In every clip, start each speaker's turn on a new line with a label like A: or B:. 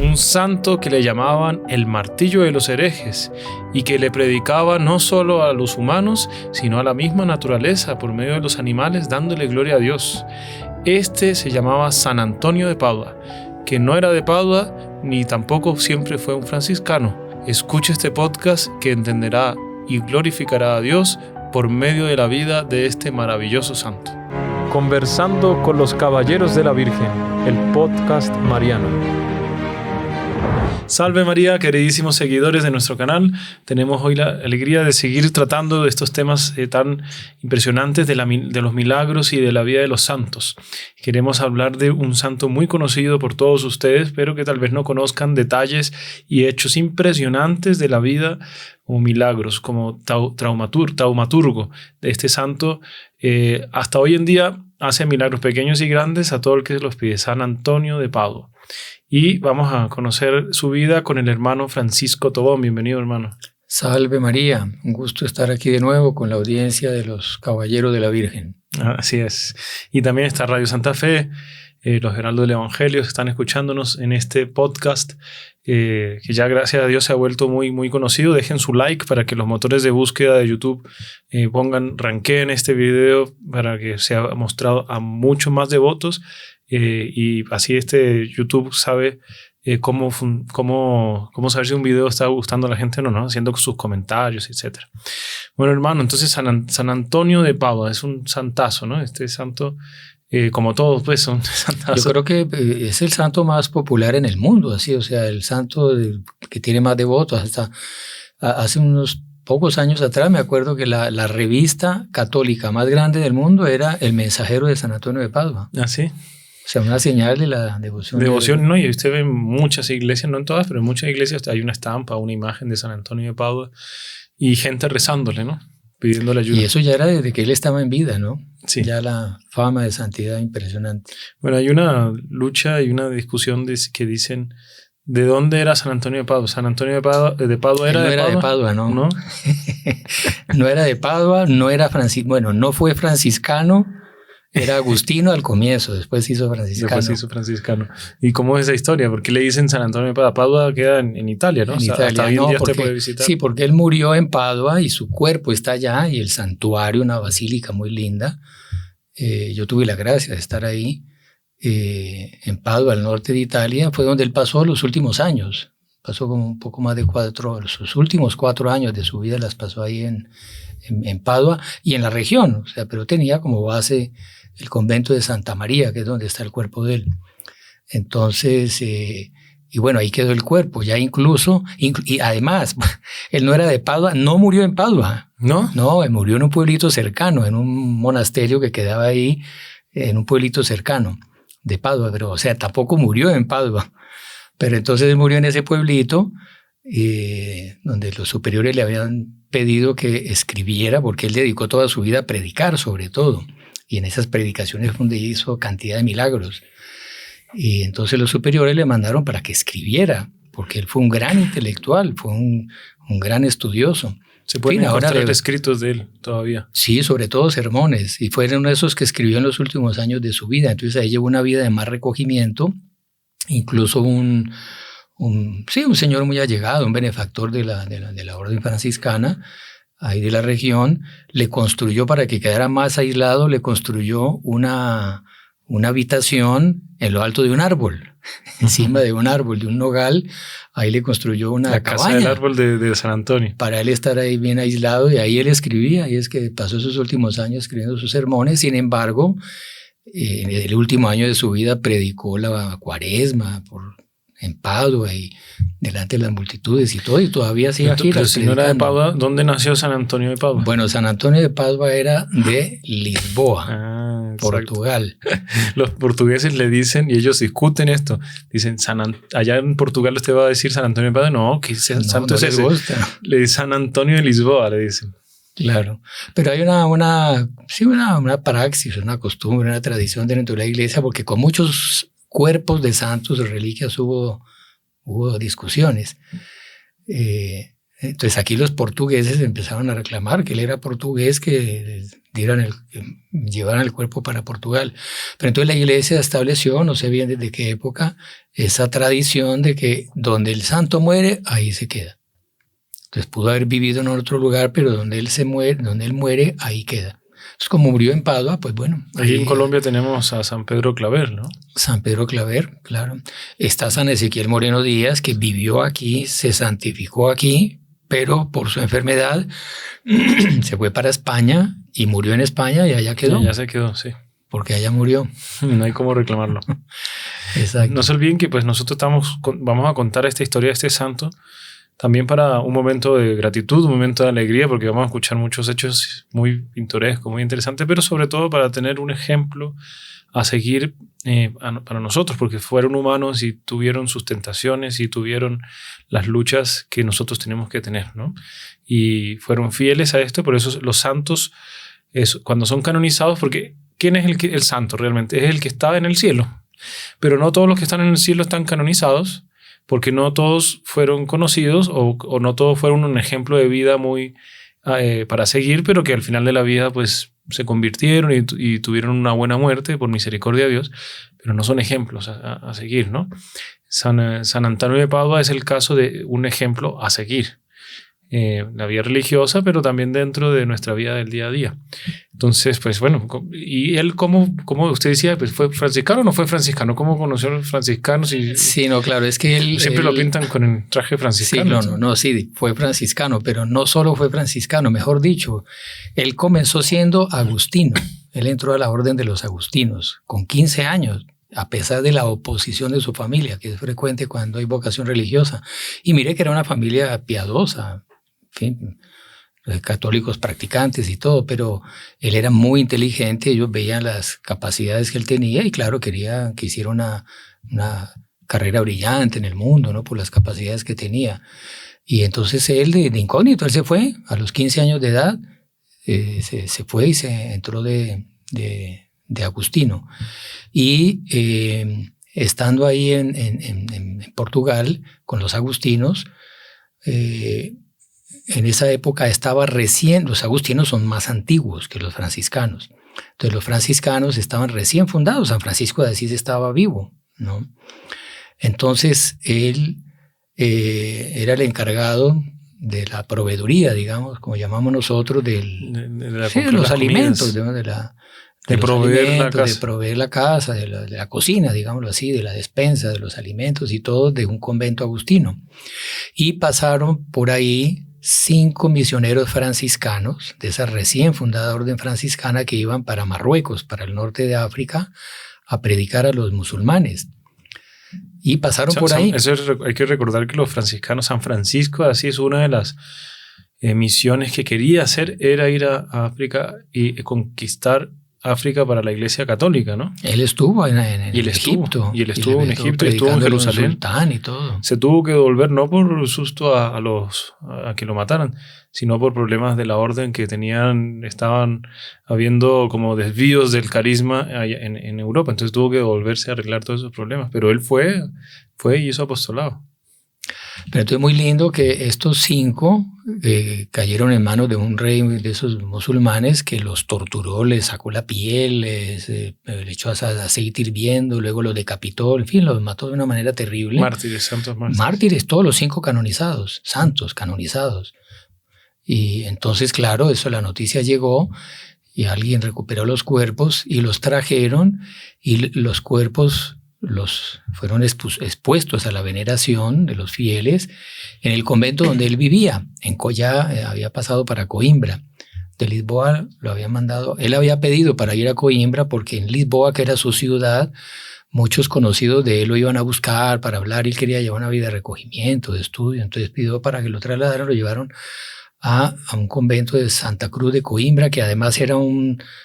A: un santo que le llamaban el martillo de los herejes y que le predicaba no solo a los humanos, sino a la misma naturaleza por medio de los animales, dándole gloria a Dios. Este se llamaba San Antonio de Padua, que no era de Padua ni tampoco siempre fue un franciscano. Escuche este podcast que entenderá y glorificará a Dios por medio de la vida de este maravilloso santo. Conversando con los Caballeros de la Virgen, el podcast mariano. Salve María, queridísimos seguidores de nuestro canal. Tenemos hoy la alegría de seguir tratando de estos temas tan impresionantes de los milagros y de la vida de los santos. Queremos hablar de un santo muy conocido por todos ustedes, pero que tal vez no conozcan detalles y hechos impresionantes de la vida o milagros, como taumaturgo de este santo. Hasta hoy en día hace milagros pequeños y grandes a todo el que los pide, San Antonio de Padua. Y vamos a conocer su vida con el hermano Francisco Tobón. Bienvenido, hermano.
B: Salve María, un gusto estar aquí de nuevo con la audiencia de los Caballeros de la Virgen.
A: Así es. Y también está Radio Santa Fe, los Heraldos del Evangelio que están escuchándonos en este podcast, que ya gracias a Dios se ha vuelto muy, muy conocido. Dejen su like para que los motores de búsqueda de YouTube ranqueen este video para que sea mostrado a muchos más devotos. Y así YouTube sabe cómo saber si un video está gustando a la gente o no, haciendo sus comentarios, etc. Bueno, hermano, entonces San Antonio de Padua es un santazo, ¿no? Este santo, como todos, pues son santazos.
B: Yo creo que es el santo más popular en el mundo, así, o sea, el santo que tiene más devotos. Hasta hace unos pocos años atrás me acuerdo que la revista católica más grande del mundo era El Mensajero de San Antonio de Padua.
A: ¿Ah, sí?
B: O sea, una señal de la devoción.
A: Devoción, ¿no? Y usted ve en muchas iglesias, no en todas, pero en muchas iglesias hay una estampa, una imagen de San Antonio de Padua y gente rezándole, ¿no? Pidiéndole ayuda.
B: Y eso ya era desde que él estaba en vida, ¿no?
A: Sí.
B: Ya la fama de santidad impresionante.
A: Bueno, hay una lucha y una discusión que dicen ¿de dónde era San Antonio de Padua? ¿San Antonio de Padua era de Padua?
B: No era de Padua, ¿no?
A: ¿No?
B: No era de Padua, no era no fue franciscano. Era agustino al comienzo, después se hizo franciscano.
A: ¿Y cómo es esa historia? ¿Por qué le dicen San Antonio de Padua? Padua queda en Italia, ¿no?
B: En Italia,
A: hasta hoy en día usted puede visitar.
B: Sí, porque él murió en Padua y su cuerpo está allá y el santuario, una basílica muy linda. Yo tuve la gracia de estar ahí en Padua, al norte de Italia. Fue donde él pasó los últimos años. Pasó como un poco más de sus últimos 4 años de su vida las pasó ahí en Padua y en la región. O sea, pero tenía como base el convento de Santa María, que es donde está el cuerpo de él. Entonces, y bueno, ahí quedó el cuerpo, ya incluso, y además, él no era de Padua, no murió en Padua.
A: ¿No?
B: No, él murió en un pueblito cercano, en un monasterio que quedaba ahí, en un pueblito cercano de Padua, pero, o sea, tampoco murió en Padua. Pero entonces él murió en ese pueblito, donde los superiores le habían pedido que escribiera, porque él dedicó toda su vida a predicar sobre todo. Y en esas predicaciones fue donde hizo cantidad de milagros. Y entonces los superiores le mandaron para que escribiera, porque él fue un gran intelectual, fue un gran estudioso.
A: Se pueden encontrar escritos de él todavía.
B: Sí, sobre todo sermones. Y fueron uno de esos que escribió en los últimos años de su vida. Entonces ahí llevó una vida de más recogimiento. Incluso un señor muy allegado, un benefactor de la orden franciscana, ahí de la región, le construyó, para que quedara más aislado, le construyó una habitación en lo alto de un árbol, encima de un árbol, de un nogal. Ahí le construyó una cabaña.
A: Casa del árbol de San Antonio.
B: Para él estar ahí bien aislado, y ahí él escribía, y es que pasó sus últimos años escribiendo sus sermones. Sin embargo, en el último año de su vida predicó la cuaresma en Padua y delante de las multitudes y todo, y todavía sigue aquí.
A: Pero si no era de Padua, ¿dónde nació San Antonio de Padua?
B: Bueno, San Antonio de Padua era de Lisboa, Portugal.
A: Los portugueses le dicen, y ellos discuten esto, dicen, allá en Portugal usted va a decir San Antonio de Padua, no, que santo es ese. Le dicen San Antonio de Lisboa, le dicen.
B: Claro, pero hay una praxis, una costumbre, una tradición dentro de la iglesia, porque con muchos cuerpos de santos, de reliquias, hubo discusiones. Entonces aquí los portugueses empezaron a reclamar que él era portugués, que llevaran el cuerpo para Portugal. Pero entonces la iglesia estableció, no sé bien desde qué época, esa tradición de que donde el santo muere, ahí se queda. Entonces pudo haber vivido en otro lugar, pero donde él muere, ahí queda. Entonces como murió en Padua, pues bueno.
A: Aquí en Colombia tenemos a San Pedro Claver, ¿no?
B: San Pedro Claver, claro. Está San Ezequiel Moreno Díaz, que vivió aquí, se santificó aquí, pero por su enfermedad se fue para España y murió en España y allá quedó.
A: Ya se quedó, sí.
B: Porque allá murió.
A: No hay cómo reclamarlo.
B: Exacto.
A: No se olviden que pues nosotros vamos a contar esta historia de este santo también para un momento de gratitud, un momento de alegría, porque vamos a escuchar muchos hechos muy pintorescos, muy interesantes, pero sobre todo para tener un ejemplo a seguir para nosotros, porque fueron humanos y tuvieron sus tentaciones y tuvieron las luchas que nosotros tenemos que tener, ¿no? Y fueron fieles a esto, por eso los santos, cuando son canonizados, porque ¿quién es el santo realmente? Es el que está en el cielo, pero no todos los que están en el cielo están canonizados, porque no todos fueron conocidos o no todos fueron un ejemplo de vida muy para seguir, pero que al final de la vida pues se convirtieron y tuvieron una buena muerte por misericordia de Dios, pero no son ejemplos a seguir, ¿no? San Antonio de Padua es el caso de un ejemplo a seguir. La vida religiosa, pero también dentro de nuestra vida del día a día. Entonces, pues bueno, ¿y él como usted decía, pues fue franciscano o no fue franciscano? ¿Cómo conoció a los franciscanos?
B: Sí, no, claro, es que él...
A: Siempre lo pintan con el traje franciscano.
B: Sí, sí, fue franciscano, pero no solo fue franciscano, mejor dicho, él comenzó siendo agustino. Él entró a la orden de los agustinos con 15 años. A pesar de la oposición de su familia, que es frecuente cuando hay vocación religiosa. Y mire que era una familia piadosa, en fin, católicos practicantes y todo, pero él era muy inteligente, ellos veían las capacidades que él tenía y claro, quería que hiciera una carrera brillante en el mundo, ¿no? Por las capacidades que tenía. Y entonces él de incógnito, él se fue a los 15 años de edad, se fue y se entró de agustino. Y estando ahí en Portugal con los agustinos, en esa época los agustinos son más antiguos que los franciscanos. Entonces los franciscanos estaban recién fundados, San Francisco de Asís estaba vivo, ¿no? Entonces él era el encargado de la proveeduría, digamos, como llamamos nosotros, de los alimentos, de proveer la casa, de la cocina, digámoslo así, de la despensa, de los alimentos y todo, de un convento agustino. Y pasaron por ahí 5 misioneros franciscanos de esa recién fundada orden franciscana que iban para Marruecos, para el norte de África, a predicar a los musulmanes. Y pasaron por ahí.
A: Hay que recordar que los franciscanos, San Francisco de Asís, una de las misiones que quería hacer era ir a África y conquistar África para la Iglesia Católica, ¿no?
B: Él estuvo en Egipto.
A: Y él estuvo en Egipto, estuvo en Jerusalén.
B: Sultán y todo.
A: Se tuvo que devolver no por susto a que lo mataran, sino por problemas de la orden que estaban habiendo como desvíos del carisma en Europa. Entonces tuvo que devolverse a arreglar todos esos problemas. Pero él fue y hizo apostolado.
B: Pero entonces muy lindo que estos 5 cayeron en manos de un rey de esos musulmanes que los torturó, les sacó la piel, le echó aceite hirviendo, luego los decapitó, en fin, los mató de una manera terrible.
A: Mártires, santos mártires.
B: Mártires, todos los 5 canonizados, santos canonizados. Y entonces, claro, la noticia llegó y alguien recuperó los cuerpos y los trajeron y los cuerpos fueron expuestos a la veneración de los fieles en el convento donde él vivía. Ya había pasado para Coimbra. De Lisboa lo habían mandado. Él había pedido para ir a Coimbra porque en Lisboa, que era su ciudad, muchos conocidos de él lo iban a buscar para hablar. Él quería llevar una vida de recogimiento, de estudio. Entonces pidió para que lo trasladaran, lo llevaron a un convento de Santa Cruz de Coimbra, que además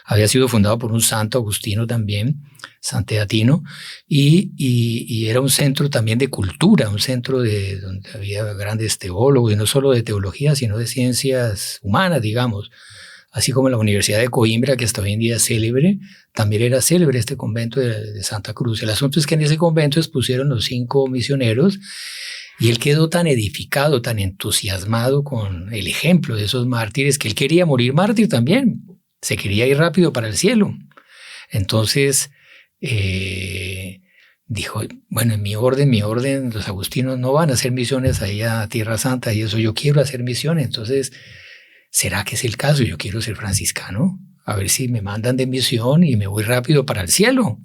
B: había sido fundado por un santo agustino también, santeatino, y era un centro también de cultura, un centro donde había grandes teólogos, y no solo de teología, sino de ciencias humanas, digamos. Así como la Universidad de Coimbra, que hasta hoy en día es célebre, también era célebre este convento de Santa Cruz. El asunto es que en ese convento expusieron los 5 misioneros, Y él quedó tan edificado, tan entusiasmado con el ejemplo de esos mártires, que él quería morir mártir también. Se quería ir rápido para el cielo. Entonces dijo, bueno, en mi orden, los agustinos no van a hacer misiones ahí a Tierra Santa y eso, yo quiero hacer misiones. Entonces, ¿será que es el caso? Yo quiero ser franciscano, a ver si me mandan de misión y me voy rápido para el cielo.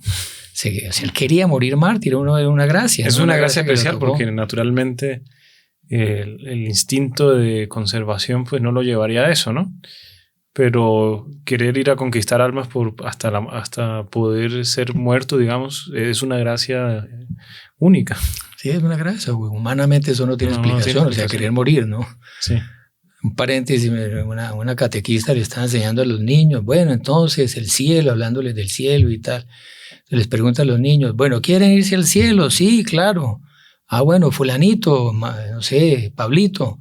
B: Él quería morir mártir, una gracia.
A: Es una gracia especial porque naturalmente el instinto de conservación pues no lo llevaría a eso, ¿no? Pero querer ir a conquistar almas hasta poder ser muerto, digamos, es una gracia única.
B: Sí, es una gracia. Humanamente eso no tiene explicación. O sea, querer morir, ¿no?
A: Sí.
B: Un paréntesis, una catequista le está enseñando a los niños, bueno, entonces el cielo, hablándoles del cielo y tal. Se les pregunta a los niños, bueno, ¿quieren irse al cielo? Sí, claro. Ah, bueno, fulanito, no sé, Pablito.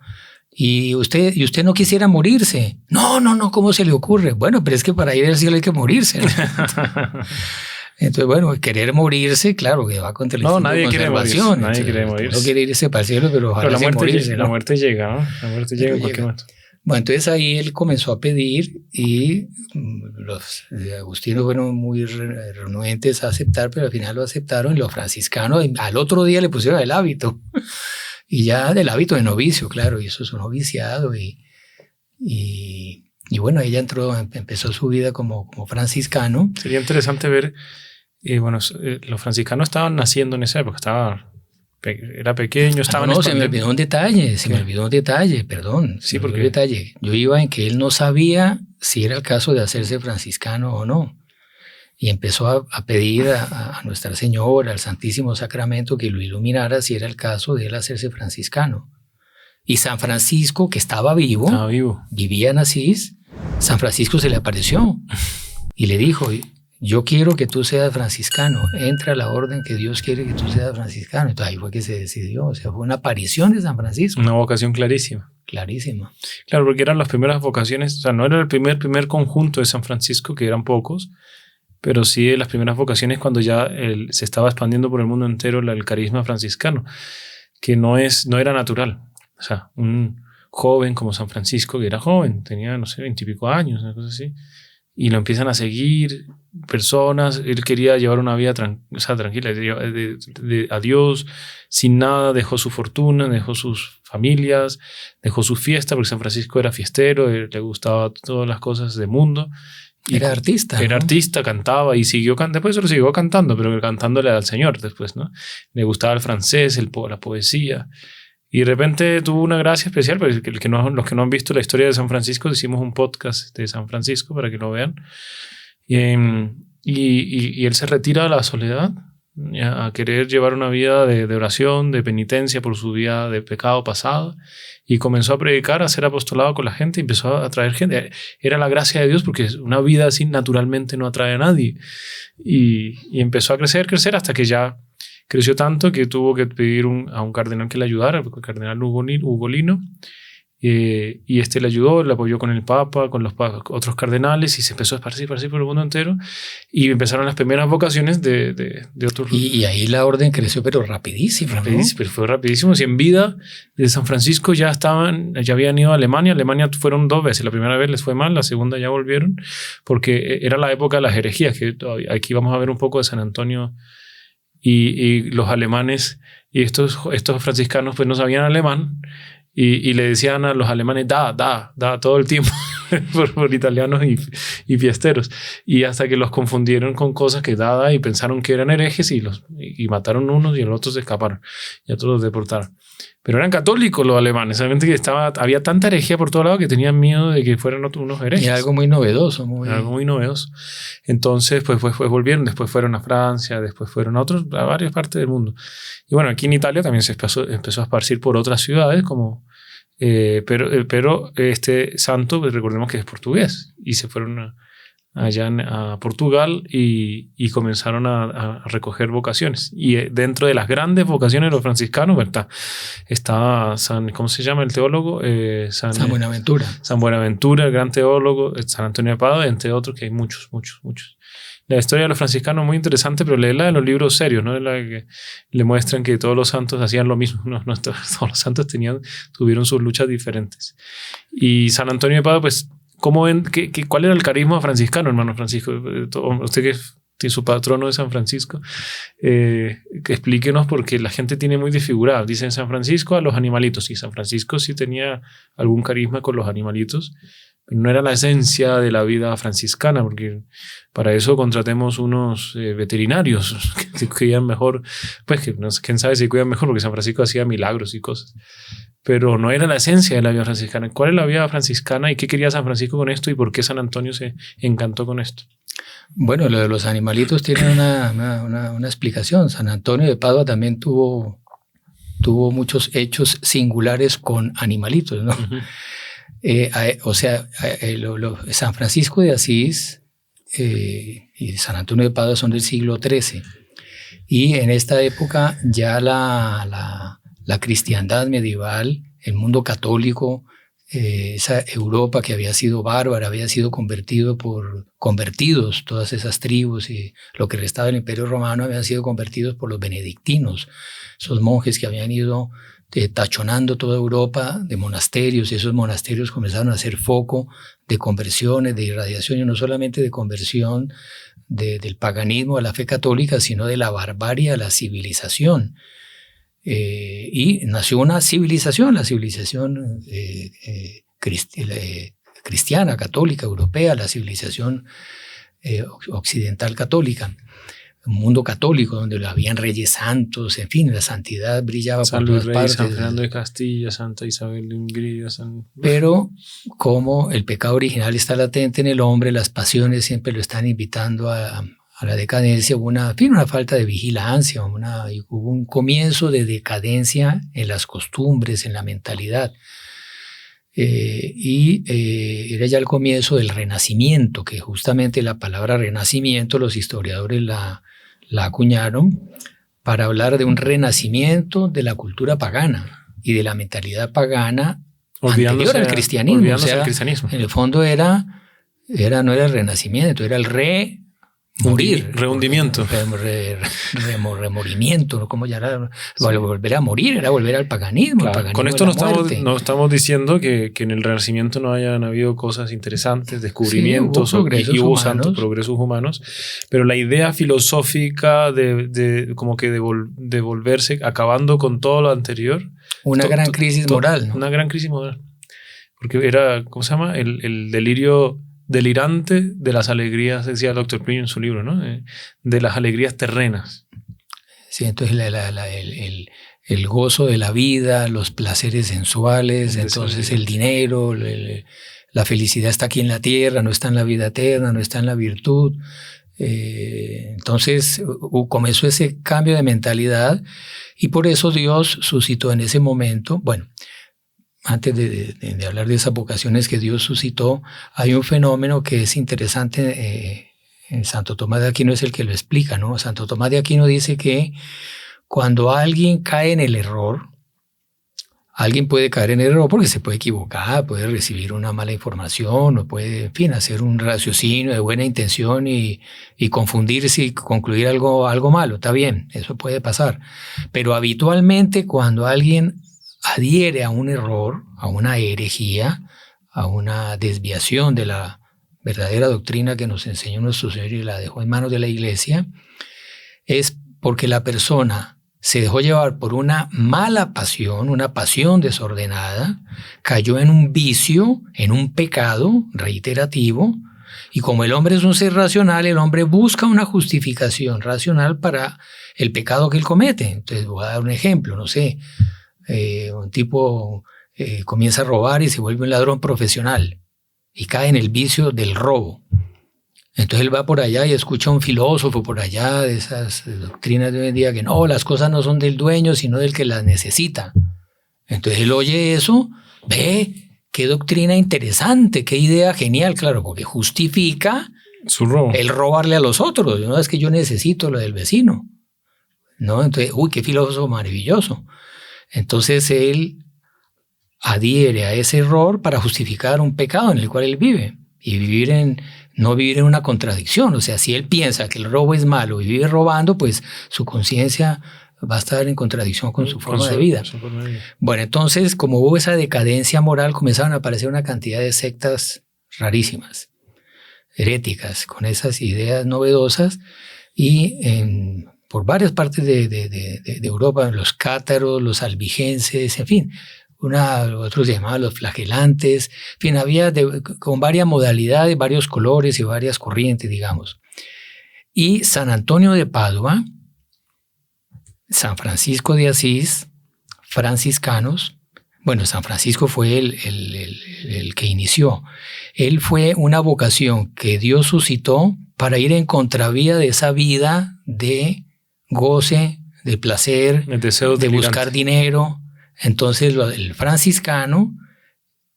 B: ¿Y usted no quisiera morirse? No, ¿cómo se le ocurre? Bueno, pero es que para ir al cielo hay que morirse. Entonces, bueno, querer morirse, claro, que va contra el instinto de conservación.
A: Nadie quiere morirse.
B: No quiere irse para el cielo, pero ojalá morirse, ¿no?
A: La muerte llega, ¿no? La muerte llega en cualquier momento.
B: Bueno, entonces ahí él comenzó a pedir y los agustinos fueron muy renuentes a aceptar, pero al final lo aceptaron y los franciscanos al otro día le pusieron el hábito. Y ya del hábito de novicio, claro, y eso es un noviciado. Y bueno, ella empezó su vida como franciscano.
A: Sería interesante ver, los franciscanos estaban naciendo en esa época, era pequeño, estaban...
B: No, se me olvidó un detalle, perdón.
A: Sí, porque...
B: un detalle. Yo iba en que él no sabía si era el caso de hacerse franciscano o no. Y empezó a pedir a Nuestra Señora, al Santísimo Sacramento, que lo iluminara si era el caso de él hacerse franciscano. Y San Francisco, que estaba vivo, vivía en Asís, San Francisco se le apareció y le dijo, yo quiero que tú seas franciscano, entra a la orden que Dios quiere que tú seas franciscano. Entonces ahí fue que se decidió, o sea, fue una aparición de San Francisco.
A: Una vocación clarísima.
B: Clarísima.
A: Claro, porque eran las primeras vocaciones, o sea, no era el primer conjunto de San Francisco, que eran pocos, pero sí de las primeras vocaciones cuando ya se estaba expandiendo por el mundo entero el carisma franciscano, que no era natural. O sea, un joven como San Francisco, que era joven, tenía, no sé, 20 y pico años, una cosa así, y lo empiezan a seguir personas. Él quería llevar una vida tranquila, a Dios, sin nada, dejó su fortuna, dejó sus familias, dejó su fiesta, porque San Francisco era fiestero, le gustaba todas las cosas del mundo.
B: Era artista.
A: Era artista, cantaba y después lo siguió cantando, pero cantándole al Señor después, ¿no? Le gustaba el francés, la poesía. Y de repente tuvo una gracia especial, porque los que no han visto la historia de San Francisco, hicimos un podcast de San Francisco para que lo vean. Y él se retira a la soledad, a querer llevar una vida de oración, de penitencia por su vida de pecado pasado, y comenzó a predicar, a hacer apostolado con la gente, y empezó a atraer gente. Era la gracia de Dios, porque una vida así naturalmente no atrae a nadie. Y empezó a crecer hasta que ya creció tanto que tuvo que pedir a un cardenal que le ayudara, el cardenal Ugolino, y le ayudó, le apoyó con el Papa, con los otros cardenales, y se empezó a esparcir por el mundo entero, y empezaron las primeras vocaciones de otros.
B: Y ahí la orden creció, pero rapidísimo, ¿no?
A: Pero fue rapidísimo. Si en vida de San Francisco ya habían ido a Alemania. Alemania fueron 2 veces. La primera vez les fue mal, la segunda ya volvieron, porque era la época de las herejías, que aquí vamos a ver un poco de San Antonio y los alemanes, y estos franciscanos pues no sabían alemán, y le decían a los alemanes da todo el tiempo por italianos y fiesteros, y hasta que los confundieron con cosas que y pensaron que eran herejes, y mataron unos y los otros se escaparon, y a todos los deportaron. Pero eran católicos los alemanes, solamente que había tanta herejía por todo lado que tenían miedo de que fueran unos herejes.
B: Y algo muy novedoso.
A: Algo muy novedoso. Entonces, pues volvieron, después fueron a Francia, después fueron a varias partes del mundo. Y bueno, aquí en Italia también se empezó a esparcir por otras ciudades, pero este santo, pues recordemos que es portugués, y se fueron allá a Portugal y comenzaron a recoger vocaciones. Y dentro de las grandes vocaciones de los franciscanos, ¿verdad? Está ¿cómo se llama el teólogo? San Buenaventura. San Buenaventura, el gran teólogo, San Antonio de Padua, entre otros, que hay muchos. la historia de los franciscanos es muy interesante, pero léela de los libros serios, ¿no? De la que le muestran que todos los santos hacían lo mismo. No, todos los santos tuvieron sus luchas diferentes. Y San Antonio de Padua, pues, ¿cómo ven? ¿Cuál era el carisma franciscano, hermano Francisco? Usted que tiene su patrono de San Francisco, que explíquenos, porque la gente tiene muy desfigurado. Dicen San Francisco a los animalitos, y San Francisco sí tenía algún carisma con los animalitos, pero no era la esencia de la vida franciscana, porque para eso contratemos unos veterinarios que cuidan mejor, pues que no sé, quién sabe si cuidan mejor, porque San Francisco hacía milagros y cosas. Pero no era la esencia de la vida franciscana. ¿Cuál es la vida franciscana y qué quería San Francisco con esto y por qué San Antonio se encantó con esto?
B: Bueno, lo de los animalitos tiene una explicación. San Antonio de Padua también tuvo muchos hechos singulares con animalitos, ¿no? San Francisco de Asís y San Antonio de Padua son del siglo XIII. Y en esta época ya la cristiandad medieval, el mundo católico, esa Europa que había sido bárbara, había sido convertidos, todas esas tribus y lo que restaba del Imperio Romano habían sido convertidos por los benedictinos, esos monjes que habían ido tachonando toda Europa de monasterios, y esos monasterios comenzaron a ser foco de conversiones, de irradiación, y no solamente de conversión del paganismo a la fe católica, sino de la barbarie a la civilización. Y nació una civilización, la civilización cristiana, católica, europea, la civilización occidental católica, un mundo católico donde habían reyes santos, en fin, la santidad brillaba
A: San
B: por
A: Luis
B: todas
A: Rey,
B: partes.
A: San Fernando de Castilla, Santa Isabel de Hungría,
B: Pero como el pecado original está latente en el hombre, las pasiones siempre lo están invitando a la decadencia, hubo una falta de vigilancia, hubo un comienzo de decadencia en las costumbres, en la mentalidad. Era ya el comienzo del Renacimiento, que justamente la palabra Renacimiento los historiadores la acuñaron para hablar de un renacimiento de la cultura pagana y de la mentalidad pagana anterior al cristianismo. O sea,
A: al cristianismo.
B: En el fondo no era el renacimiento, era el
A: rehundimiento.
B: Remorimiento, ¿no? Como ya era, volver a morir, era volver al paganismo.
A: Claro,
B: el paganismo
A: con esto no estamos diciendo que en el Renacimiento no hayan habido cosas interesantes, descubrimientos,
B: sí, hubo
A: santos progresos humanos, pero la idea filosófica de volverse, acabando con todo lo anterior.
B: Una gran crisis moral, ¿no?
A: Una gran crisis moral. Porque era, ¿cómo se llama? El delirio delirante de las alegrías, decía el Dr. Prince en su libro, ¿no? De las alegrías terrenas.
B: Sí, entonces el gozo de la vida, los placeres sensuales, entonces el dinero, la felicidad está aquí en la tierra, no está en la vida eterna, no está en la virtud. Entonces comenzó ese cambio de mentalidad y por eso Dios suscitó en ese momento, bueno, antes de hablar de esas vocaciones que Dios suscitó, hay un fenómeno que es interesante. Santo Tomás de Aquino es el que lo explica, ¿no? Santo Tomás de Aquino dice que cuando alguien cae en el error, alguien puede caer en el error porque se puede equivocar, puede recibir una mala información o puede, en fin, hacer un raciocinio de buena intención y confundirse y concluir algo malo. Está bien, eso puede pasar. Pero habitualmente cuando alguien adhiere a un error, a una herejía, a una desviación de la verdadera doctrina que nos enseñó nuestro Señor y la dejó en manos de la Iglesia, es porque la persona se dejó llevar por una mala pasión, una pasión desordenada, cayó en un vicio, en un pecado reiterativo, y como el hombre es un ser racional, el hombre busca una justificación racional para el pecado que él comete. Entonces voy a dar un ejemplo, no sé, un tipo comienza a robar y se vuelve un ladrón profesional y cae en el vicio del robo. Entonces él va por allá y escucha a un filósofo por allá de esas doctrinas de hoy en día que no, las cosas no son del dueño sino del que las necesita. Entonces él oye eso, ve qué doctrina interesante, qué idea genial, claro, porque justifica
A: su robo,
B: el robarle a los otros. No es que yo necesito lo del vecino, ¿no? Entonces, uy, qué filósofo maravilloso. Entonces él adhiere a ese error para justificar un pecado en el cual él vive. Y vivir en no vivir en una contradicción. O sea, si él piensa que el robo es malo y vive robando, pues su conciencia va a estar en contradicción con su forma de vida. Bueno, entonces, como hubo esa decadencia moral, comenzaron a aparecer una cantidad de sectas rarísimas, heréticas, con esas ideas novedosas, y por varias partes de Europa, los cátaros, los albigenses, en fin, otros se llamaban los flagelantes, en fin, había con varias modalidades, varios colores y varias corrientes, digamos. Y San Antonio de Padua, San Francisco de Asís, franciscanos. Bueno, San Francisco fue el que inició. Él fue una vocación que Dios suscitó para ir en contravía de esa vida de goce, de placer, de buscar dinero. Entonces, el franciscano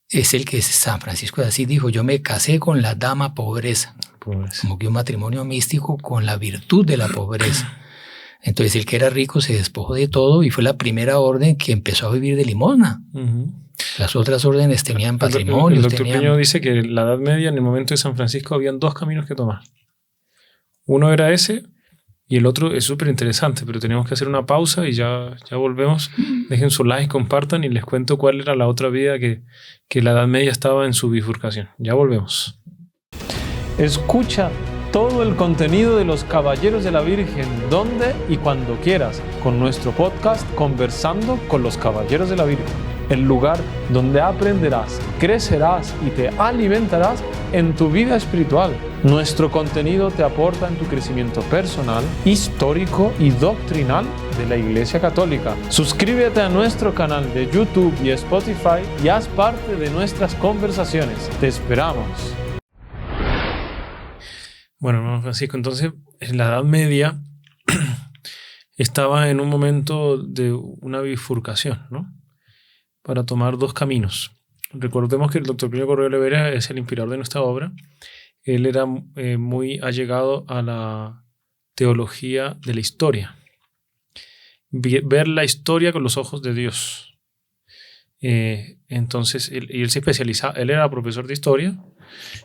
B: es el que San Francisco de Asís dijo: yo me casé con la dama pobreza. Como que un matrimonio místico con la virtud de la pobreza. Entonces el que era rico se despojó de todo y fue la primera orden que empezó a vivir de limosna. Las otras órdenes tenían patrimonio.
A: El doctor Peño dice que en la Edad Media, en el momento de San Francisco, habían 2 caminos que tomar. Uno era ese y el otro es súper interesante, pero tenemos que hacer una pausa y ya volvemos. Dejen su like, compartan y les cuento cuál era la otra vida que la Edad Media estaba en su bifurcación. Ya volvemos. Escucha todo el contenido de los Caballeros de la Virgen, donde y cuando quieras, con nuestro podcast Conversando con los Caballeros de la Virgen, el lugar donde aprenderás, crecerás y te alimentarás en tu vida espiritual. Nuestro contenido te aporta en tu crecimiento personal, histórico y doctrinal de la Iglesia Católica. Suscríbete a nuestro canal de YouTube y Spotify y haz parte de nuestras conversaciones. Te esperamos. Bueno, hermano Francisco, entonces en la Edad Media estaba en un momento de una bifurcación, ¿no? Para tomar 2 caminos. Recordemos que el doctor Plinio Correa de Olivera es el inspirador de nuestra obra. Él era muy allegado a la teología de la historia. Ver la historia con los ojos de Dios. Entonces, él se especializaba, él era profesor de historia.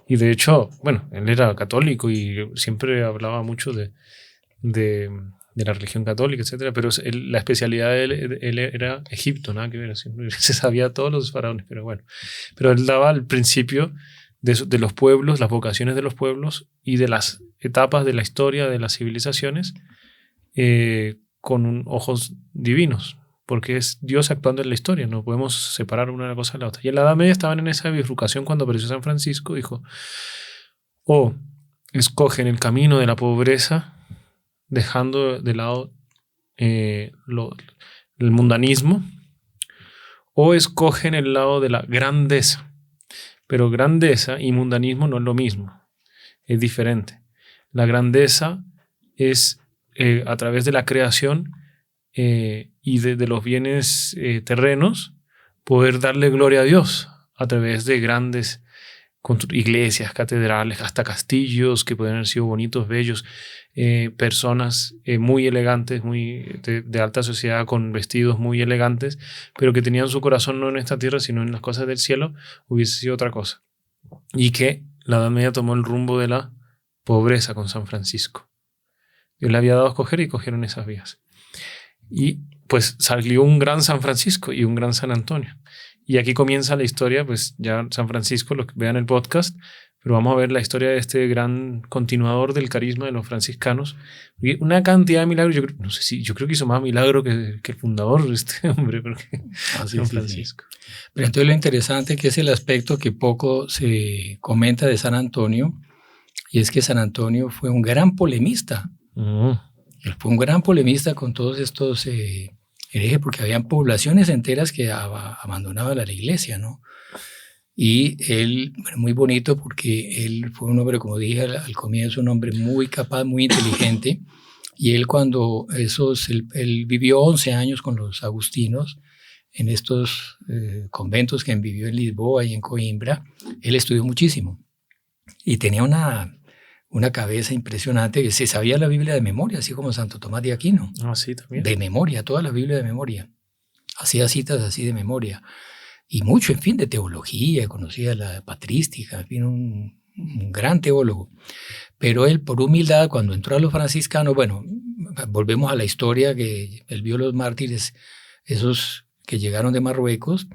A: Y de hecho, bueno, él era católico y siempre hablaba mucho de la religión católica, etcétera, pero la especialidad de él era Egipto, nada que ver, se sabía todos los faraones, pero bueno. Pero él daba el principio de los pueblos, las vocaciones de los pueblos y de las etapas de la historia de las civilizaciones con ojos divinos, porque es Dios actuando en la historia, no podemos separar una cosa de la otra. Y en la Edad Media estaban en esa bifurcación cuando apareció San Francisco, dijo, o escogen el camino de la pobreza, dejando de lado el mundanismo, o escogen el lado de la grandeza. Pero grandeza y mundanismo no es lo mismo, es diferente. La grandeza es a través de la creación y de los bienes terrenos, poder darle gloria a Dios a través de grandes iglesias, catedrales, hasta castillos que pueden haber sido bonitos, bellos, personas muy elegantes, de alta sociedad, con vestidos muy elegantes, pero que tenían su corazón no en esta tierra, sino en las cosas del cielo, hubiese sido otra cosa. Y que la Edad Media tomó el rumbo de la pobreza con San Francisco. Él le había dado a escoger y cogieron esas vías. Y pues salió un gran San Francisco y un gran San Antonio. Y aquí comienza la historia, pues ya San Francisco, lo que vean el podcast, pero vamos a ver la historia de este gran continuador del carisma de los franciscanos. Una cantidad de milagros, yo creo que hizo más milagro que el fundador de este hombre, porque San Francisco.
B: Sí. Pero entonces lo interesante que es el aspecto que poco se comenta de San Antonio, y es que San Antonio fue un gran polemista. Él fue un gran polemista con todos estos herejes, porque habían poblaciones enteras que abandonaban la iglesia, ¿no? Y él, muy bonito, porque él fue un hombre, como dije al comienzo, un hombre muy capaz, muy inteligente. Y él él vivió 11 años con los agustinos en estos conventos que vivió en Lisboa y en Coimbra. Él estudió muchísimo y tenía una cabeza impresionante, que se sabía la Biblia de memoria, así como Santo Tomás de Aquino.
A: Ah, sí, también.
B: De memoria, toda la Biblia de memoria. Hacía citas así de memoria. Y mucho, en fin, de teología, conocía la patrística, en fin, un un gran teólogo. Pero él, por humildad, cuando entró a los franciscanos, bueno, volvemos a la historia que él vio los mártires, esos que llegaron de Marruecos,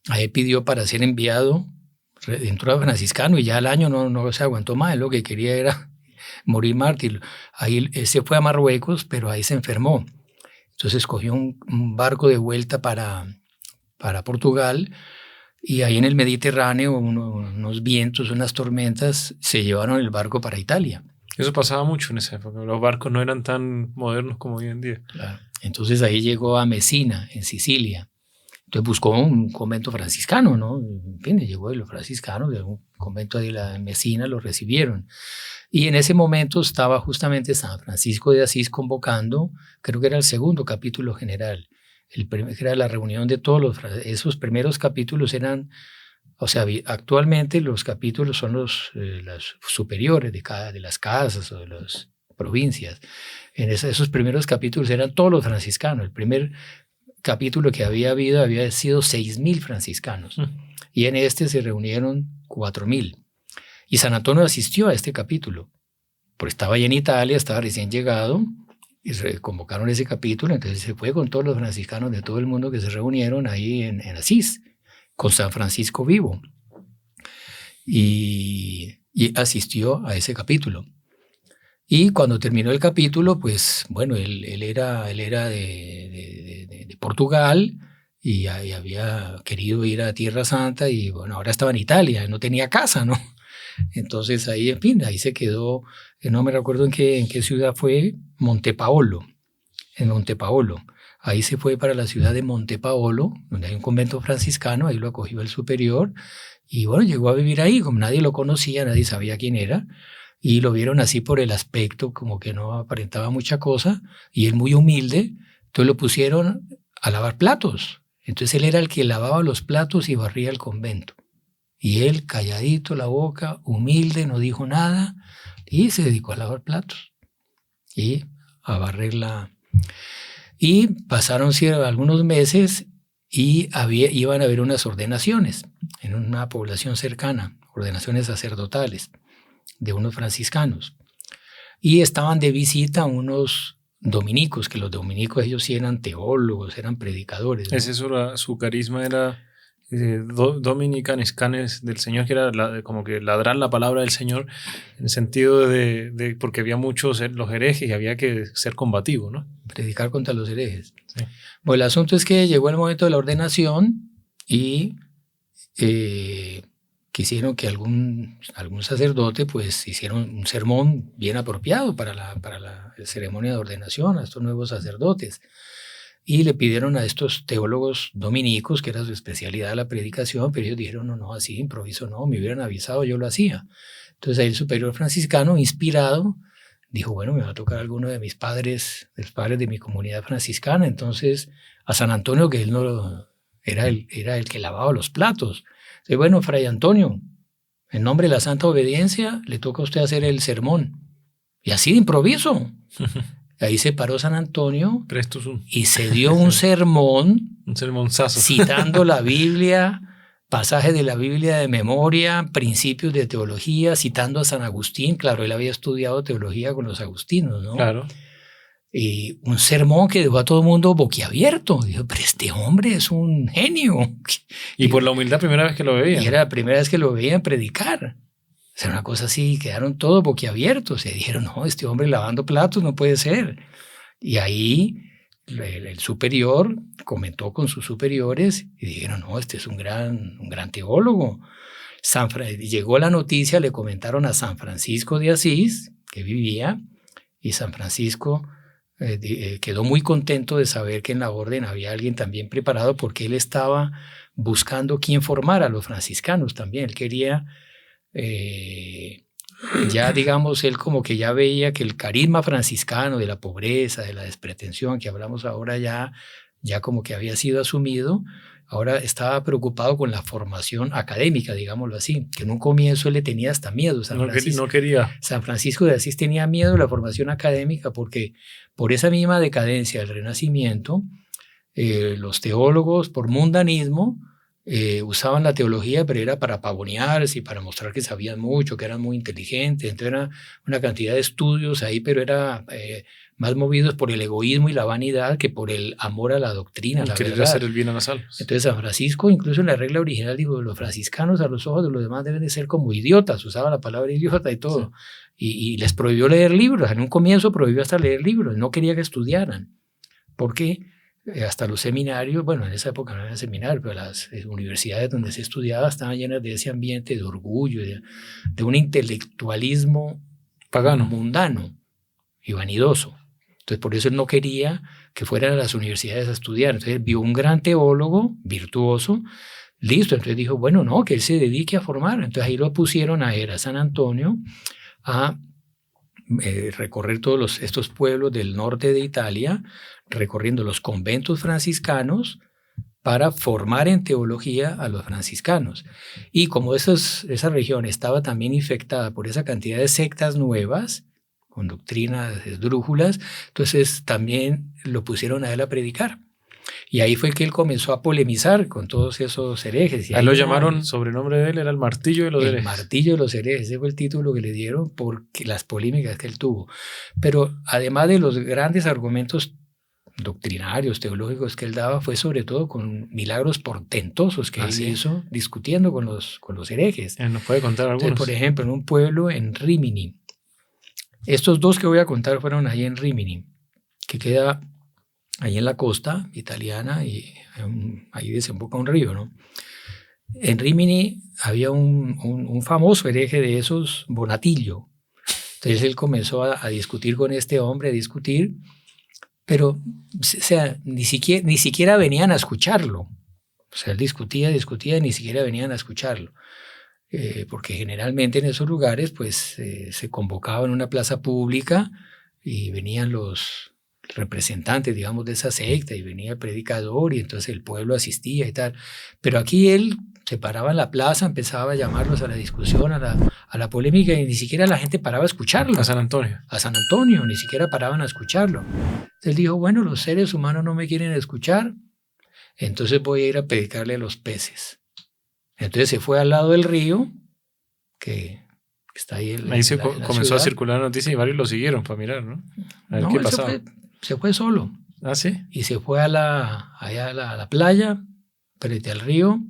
B: a él pidió para ser enviado, entró a franciscano y ya al año no se aguantó más, lo que quería era morir mártir. Ahí él se fue a Marruecos, pero ahí se enfermó. Entonces cogió un barco de vuelta para Portugal y ahí en el Mediterráneo unos vientos, unas tormentas se llevaron el barco para Italia.
A: Eso pasaba mucho en esa época. Los barcos no eran tan modernos como hoy en día.
B: Claro. Entonces ahí llegó a Messina, en Sicilia. Entonces buscó un convento franciscano, ¿no? En fin, llegó de los franciscanos, de un convento de la Messina, lo recibieron. Y en ese momento estaba justamente San Francisco de Asís convocando, creo que era el segundo capítulo general, era la reunión de todos esos primeros capítulos eran, o sea, actualmente los capítulos son los superiores de las casas o de las provincias. En esos primeros capítulos eran todos los franciscanos. El primer capítulo que había habido había sido 6,000 franciscanos y en este se reunieron 4,000. Y San Antonio asistió a este capítulo, porque estaba allá en Italia, estaba recién llegado, y convocaron ese capítulo, entonces se fue con todos los franciscanos de todo el mundo que se reunieron ahí en Asís, con San Francisco vivo, y asistió a ese capítulo. Y cuando terminó el capítulo, pues bueno, él era de Portugal y había querido ir a Tierra Santa y bueno, ahora estaba en Italia, no tenía casa, ¿no? Entonces ahí, en fin, ahí se quedó, no me recuerdo en qué ciudad fue, Montepaolo, en Montepaolo. Ahí se fue para la ciudad de Montepaolo, donde hay un convento franciscano, ahí lo acogió el superior y bueno, llegó a vivir ahí, como nadie lo conocía, nadie sabía quién era. Y lo vieron así por el aspecto, como que no aparentaba mucha cosa, y él muy humilde, entonces lo pusieron a lavar platos. Entonces él era el que lavaba los platos y barría el convento. Y él, calladito la boca, humilde, no dijo nada, y se dedicó a lavar platos y a barrerla. Y pasaron algunos meses y iban a haber unas ordenaciones en una población cercana, ordenaciones sacerdotales de unos franciscanos, y estaban de visita unos dominicos, que los dominicos ellos sí eran teólogos, eran predicadores, ¿no?
A: Es eso, su carisma era Dominicanes Canes del Señor, que era como que ladrar la palabra del Señor, en el sentido de porque había muchos los herejes y había que ser combativo, ¿no?
B: Predicar contra los herejes.
A: Sí.
B: Bueno, el asunto es que llegó el momento de la ordenación y quisieron que algún sacerdote pues hicieron un sermón bien apropiado para la ceremonia de ordenación a estos nuevos sacerdotes. Y le pidieron a estos teólogos dominicos, que era su especialidad la predicación, pero ellos dijeron, no, así improviso no, me hubieran avisado, yo lo hacía. Entonces ahí el superior franciscano, inspirado, dijo, bueno, me va a tocar alguno de mis padres, de los padres de mi comunidad franciscana. Entonces a San Antonio, que él no era el que lavaba los platos. Entonces, bueno, Fray Antonio, en nombre de la Santa Obediencia, le toca a usted hacer el sermón. Y así de improviso. Ahí se paró San Antonio y se dio un sermón,
A: un sermonzazo,
B: citando la Biblia, pasajes de la Biblia de memoria, principios de teología, citando a San Agustín. Claro, él había estudiado teología con los agustinos, ¿no?
A: Claro.
B: Y un sermón que dejó a todo el mundo boquiabierto. Dijo, pero este hombre es un genio.
A: Y por la humildad, primera vez que lo veían.
B: Y era la primera vez que lo veían predicar. O sea, una cosa así, quedaron todos boquiabiertos. Se dijeron, no, este hombre lavando platos no puede ser. Y ahí el superior comentó con sus superiores y dijeron, no, este es un gran teólogo. Llegó la noticia, le comentaron a San Francisco de Asís, que vivía, y San Francisco quedó muy contento de saber que en la orden había alguien también preparado, porque él estaba buscando quién formara a los franciscanos también. Él quería... ya digamos, él como que ya veía que el carisma franciscano de la pobreza, de la despretensión que hablamos ahora ya como que había sido asumido. Ahora estaba preocupado con la formación académica, digámoslo así, que en un comienzo él le tenía hasta miedo.
A: No quería.
B: San Francisco de Asís tenía miedo de la formación académica porque por esa misma decadencia del Renacimiento, los teólogos por mundanismo usaban la teología, pero era para pavonearse y para mostrar que sabían mucho, que eran muy inteligentes. Entonces era una cantidad de estudios ahí, pero era más movidos por el egoísmo y la vanidad que por el amor a la doctrina, a la
A: querer
B: verdad.
A: hacer el bien a las almas.
B: Entonces San Francisco, incluso en la regla original, dijo, los franciscanos a los ojos de los demás deben de ser como idiotas, usaba la palabra idiota y todo. Sí. Y les prohibió leer libros. En un comienzo prohibió hasta leer libros, no quería que estudiaran. Porque hasta los seminarios, bueno, en esa época no había seminarios, pero las universidades donde se estudiaba estaban llenas de ese ambiente de orgullo, de un intelectualismo
A: pagano,
B: mundano y vanidoso. Entonces, por eso él no quería que fueran a las universidades a estudiar. Entonces, vio un gran teólogo, virtuoso, listo. Entonces dijo, bueno, no, que él se dedique a formar. Entonces ahí lo pusieron a ir a San Antonio a recorrer todos estos pueblos del norte de Italia, recorriendo los conventos franciscanos para formar en teología a los franciscanos. Y como esa región estaba también infectada por esa cantidad de sectas nuevas, con doctrinas esdrújulas, entonces también lo pusieron a él a predicar. Y ahí fue que él comenzó a polemizar con todos esos herejes. Y
A: ahí lo llamaron, sobrenombre de él era el martillo de los herejes.
B: El martillo de los herejes, ese fue el título que le dieron por las polémicas que él tuvo. Pero además de los grandes argumentos doctrinarios, teológicos que él daba, fue sobre todo con milagros portentosos que él hizo discutiendo con los herejes.
A: ¿Nos puede contar algunos?
B: Entonces, por ejemplo, en un pueblo en Rímini. Estos dos que voy a contar fueron ahí en Rímini, que queda ahí en la costa italiana y ahí desemboca un río, ¿no? En Rímini había un famoso hereje de esos, Bonatillo. Entonces él comenzó a discutir con este hombre, pero o sea, ni siquiera venían a escucharlo. O sea, él discutía y ni siquiera venían a escucharlo. Porque generalmente en esos lugares pues se convocaba en una plaza pública y venían los representantes, digamos, de esa secta y venía el predicador y entonces el pueblo asistía y tal. Pero aquí él se paraba en la plaza, empezaba a llamarlos a la discusión, a la polémica y ni siquiera la gente paraba a escucharlo.
A: A San Antonio.
B: A San Antonio, ni siquiera paraban a escucharlo. Entonces él dijo, bueno, los seres humanos no me quieren escuchar, entonces voy a ir a predicarle a los peces. Entonces se fue al lado del río, que está ahí.
A: Ahí comenzó a circular la noticia y varios lo siguieron para mirar, ¿no? A ver qué pasaba.
B: Se fue solo.
A: ¿Ah, sí?
B: Y se fue allá a la playa, frente al río,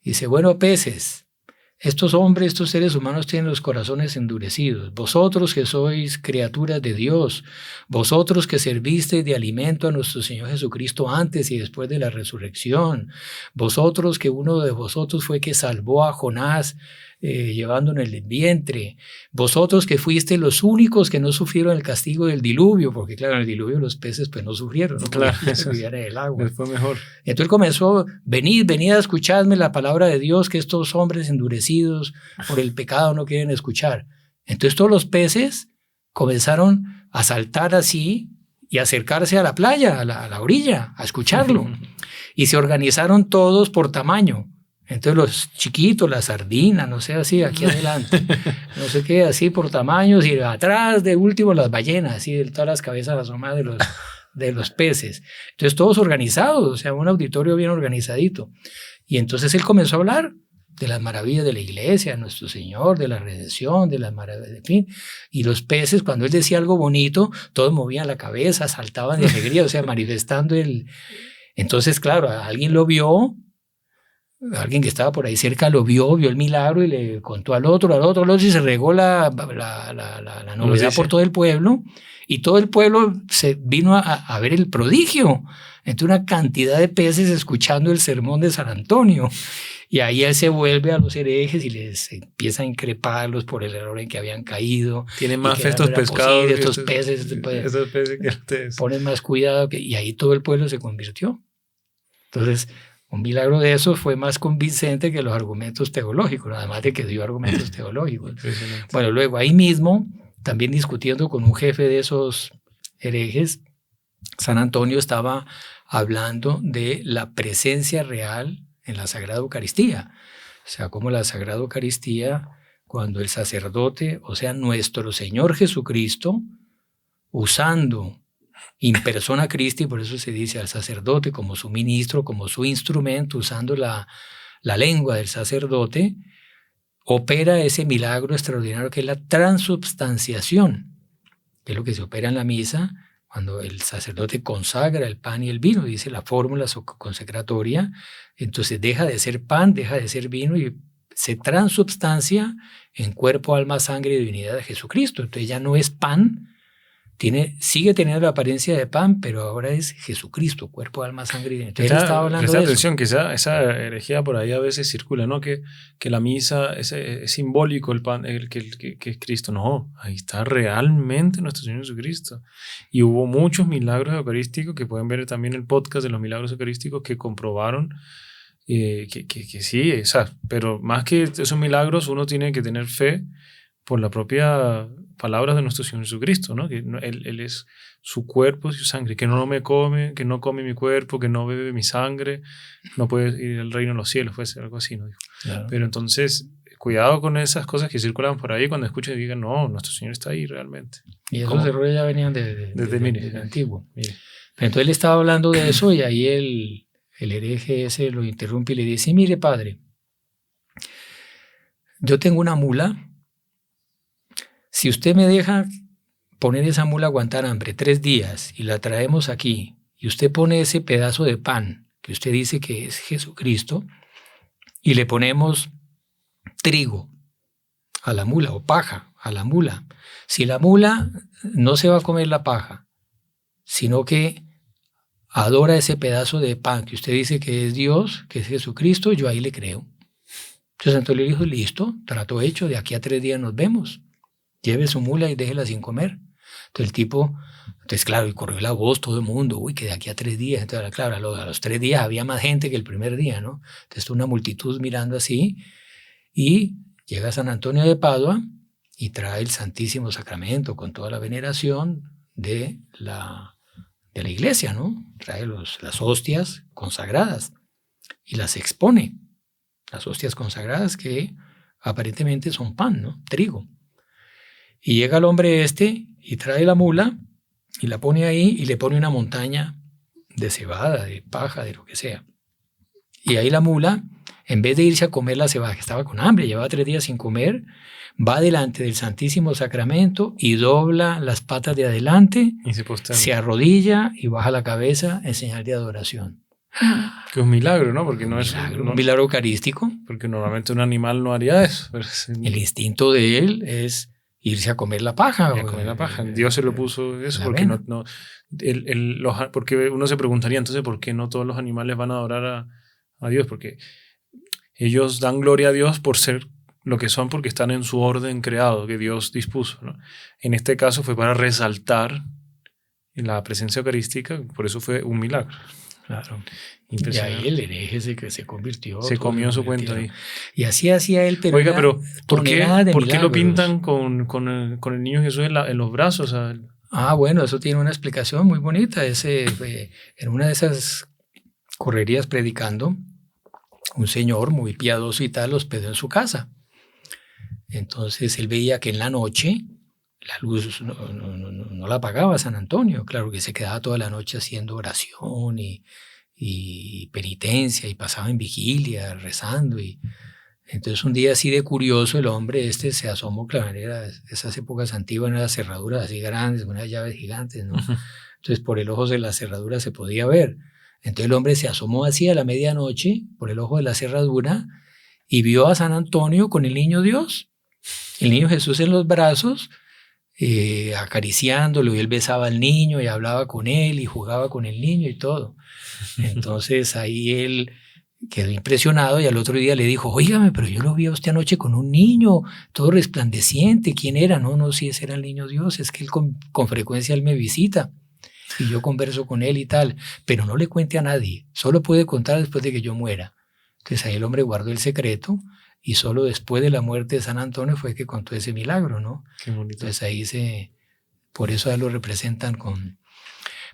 B: y dice, bueno, peces, estos seres humanos tienen los corazones endurecidos. Vosotros que sois criaturas de Dios, vosotros que servisteis de alimento a nuestro Señor Jesucristo antes y después de la resurrección, vosotros que uno de vosotros fue que salvó a Jonás llevándolo en el vientre, vosotros que fuisteis los únicos que no sufrieron el castigo del diluvio, porque claro, en el diluvio los peces pues no sufrieron, ¿no?
A: Claro,
B: vivían en el agua.
A: Les fue mejor.
B: Entonces comenzó, venid a escucharme la palabra de Dios, que estos hombres endurecidos por el pecado no quieren escuchar. Entonces todos los peces comenzaron a saltar así y acercarse a la playa, a la orilla, a escucharlo. Y se organizaron todos por tamaño. Entonces los chiquitos, la sardina, no sé, así, aquí adelante, no sé qué, así por tamaños, y atrás de último las ballenas, así, de todas las cabezas asomadas de los peces. Entonces todos organizados, o sea, un auditorio bien organizadito. Y entonces él comenzó a hablar de las maravillas de la iglesia, de nuestro Señor, de la redención, de las maravillas, en fin. Y los peces, cuando él decía algo bonito, todos movían la cabeza, saltaban de alegría, o sea, manifestando el... Entonces, claro, alguien lo vio, alguien que estaba por ahí cerca lo vio el milagro y le contó al otro, y se regó la novedad por todo el pueblo, y todo el pueblo se vino a ver el prodigio. Entonces una cantidad de peces escuchando el sermón de San Antonio. Y ahí él se vuelve a los herejes y les empieza a increparlos por el error en que habían caído.
A: Tienen más fe estos pescados.
B: Estos peces
A: que ustedes.
B: Ponen más cuidado. Y ahí todo el pueblo se convirtió. Entonces, un milagro de eso fue más convincente que los argumentos teológicos, además de que dio argumentos teológicos. Bueno, luego ahí mismo, también discutiendo con un jefe de esos herejes, San Antonio estaba hablando de la presencia real en la Sagrada Eucaristía. O sea, como la Sagrada Eucaristía, cuando el sacerdote, o sea, nuestro Señor Jesucristo, usando in persona Christi, por eso se dice al sacerdote como su ministro, como su instrumento, usando la lengua del sacerdote, opera ese milagro extraordinario que es la transubstanciación, que es lo que se opera en la misa, cuando el sacerdote consagra el pan y el vino, dice la fórmula consecratoria, entonces deja de ser pan, deja de ser vino y se transubstancia en cuerpo, alma, sangre y divinidad de Jesucristo. Entonces ya no es pan, sigue teniendo la apariencia de pan, pero ahora es Jesucristo, cuerpo, alma, sangre y divinidad. Entonces él estaba hablando de
A: atención, que esa herejía por ahí a veces circula, ¿no? Que la misa es simbólico, el pan, que es Cristo. No, ahí está realmente nuestro Señor Jesucristo. Y hubo muchos milagros eucarísticos, que pueden ver también el podcast de los milagros eucarísticos, que comprobaron que sí, o sea, pero más que esos milagros, uno tiene que tener fe por la propia palabra de nuestro Señor Jesucristo, ¿no? Que él es su cuerpo y su sangre, que no me come, que no come mi cuerpo, que no bebe mi sangre, no puede ir al reino de los cielos, puede ser algo así, ¿no? Claro. Pero entonces, cuidado con esas cosas que circulan por ahí cuando escuchen y digan, no, nuestro Señor está ahí realmente.
B: Y esos errores ya venían desde antiguo. Mire. Pero entonces él estaba hablando de eso y ahí el hereje ese lo interrumpe y le dice, mire padre, yo tengo una mula, si usted me deja poner esa mula a aguantar hambre 3 días y la traemos aquí, y usted pone ese pedazo de pan, que usted dice que es Jesucristo, y le ponemos trigo a la mula o paja a la mula, si la mula no se va a comer la paja, sino que adora ese pedazo de pan que usted dice que es Dios, que es Jesucristo, yo ahí le creo. Entonces Antonio le dijo, listo, trato hecho, de aquí a 3 días nos vemos. Lleve su mula y déjela sin comer. Entonces el tipo, entonces claro, y corrió la voz todo el mundo, uy, que de aquí a 3 días. Entonces claro, a los 3 días había más gente que el primer día, ¿no? Entonces una multitud mirando así, y llega San Antonio de Padua y trae el Santísimo Sacramento con toda la veneración de la iglesia, ¿no? Trae las hostias consagradas y las expone. Las hostias consagradas que aparentemente son pan, ¿no? Trigo. Y llega el hombre y trae la mula y la pone ahí y le pone una montaña de cebada, de paja, de lo que sea. Y ahí la mula, en vez de irse a comer la cebada, que estaba con hambre, llevaba 3 días sin comer, va delante del Santísimo Sacramento y dobla las patas de adelante, y se arrodilla y baja la cabeza en señal de adoración.
A: Que es un milagro, ¿no? Porque
B: un milagro eucarístico.
A: Porque normalmente un animal no haría eso.
B: El instinto de él es irse a comer la paja.
A: Dios se lo puso eso porque porque uno se preguntaría entonces por qué no todos los animales van a adorar a Dios, porque ellos dan gloria a Dios por ser lo que son, porque están en su orden creado que Dios dispuso, ¿no? En este caso fue para resaltar la presencia eucarística, por eso fue un milagro.
B: Claro. Y ahí el hereje que se convirtió.
A: Se comió su cuento ahí.
B: Y así hacía él, pero.
A: Oiga, pero ¿por qué lo pintan con el niño Jesús en los brazos?
B: Bueno, eso tiene una explicación muy bonita. En una de esas correrías predicando, un señor muy piadoso y tal hospedó en su casa. Entonces él veía que en la noche la luz no la apagaba San Antonio. Claro que se quedaba toda la noche haciendo oración y penitencia y pasaba en vigilia rezando. Y entonces un día así de curioso el hombre se asomó, claro, era esas épocas antiguas, eran las cerraduras así grandes, con unas llaves gigantes, ¿no? Entonces por el ojo de la cerradura se podía ver. Entonces el hombre se asomó así a la medianoche por el ojo de la cerradura y vio a San Antonio con el niño Dios, el niño Jesús en los brazos, acariciándolo, y él besaba al niño y hablaba con él y jugaba con el niño y todo. Entonces ahí él quedó impresionado y al otro día le dijo, óigame, pero yo lo vi a usted anoche con un niño todo resplandeciente. ¿Quién era? No, sí, ese era el niño Dios, es que él con frecuencia él me visita y yo converso con él y tal, pero no le cuente a nadie, solo puede contar después de que yo muera. Entonces ahí el hombre guardó el secreto y solo después de la muerte de San Antonio fue que contó ese milagro, ¿no?
A: Qué bonito.
B: Entonces ahí por eso a él lo representan con...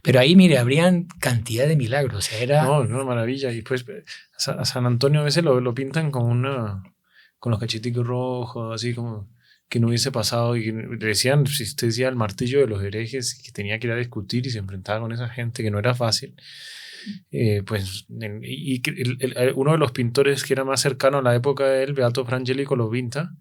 B: Pero ahí, mire, habrían cantidad de milagros, o sea, era...
A: No, maravilla. Y pues a San Antonio a veces lo pintan con los cacheticos rojos, así como... que no hubiese pasado. Y le decían, si usted decía el martillo de los herejes, que tenía que ir a discutir y se enfrentaba con esa gente, que no era fácil. Uno de los pintores que era más cercano a la época de él, Beato Frangelico, lo pinta.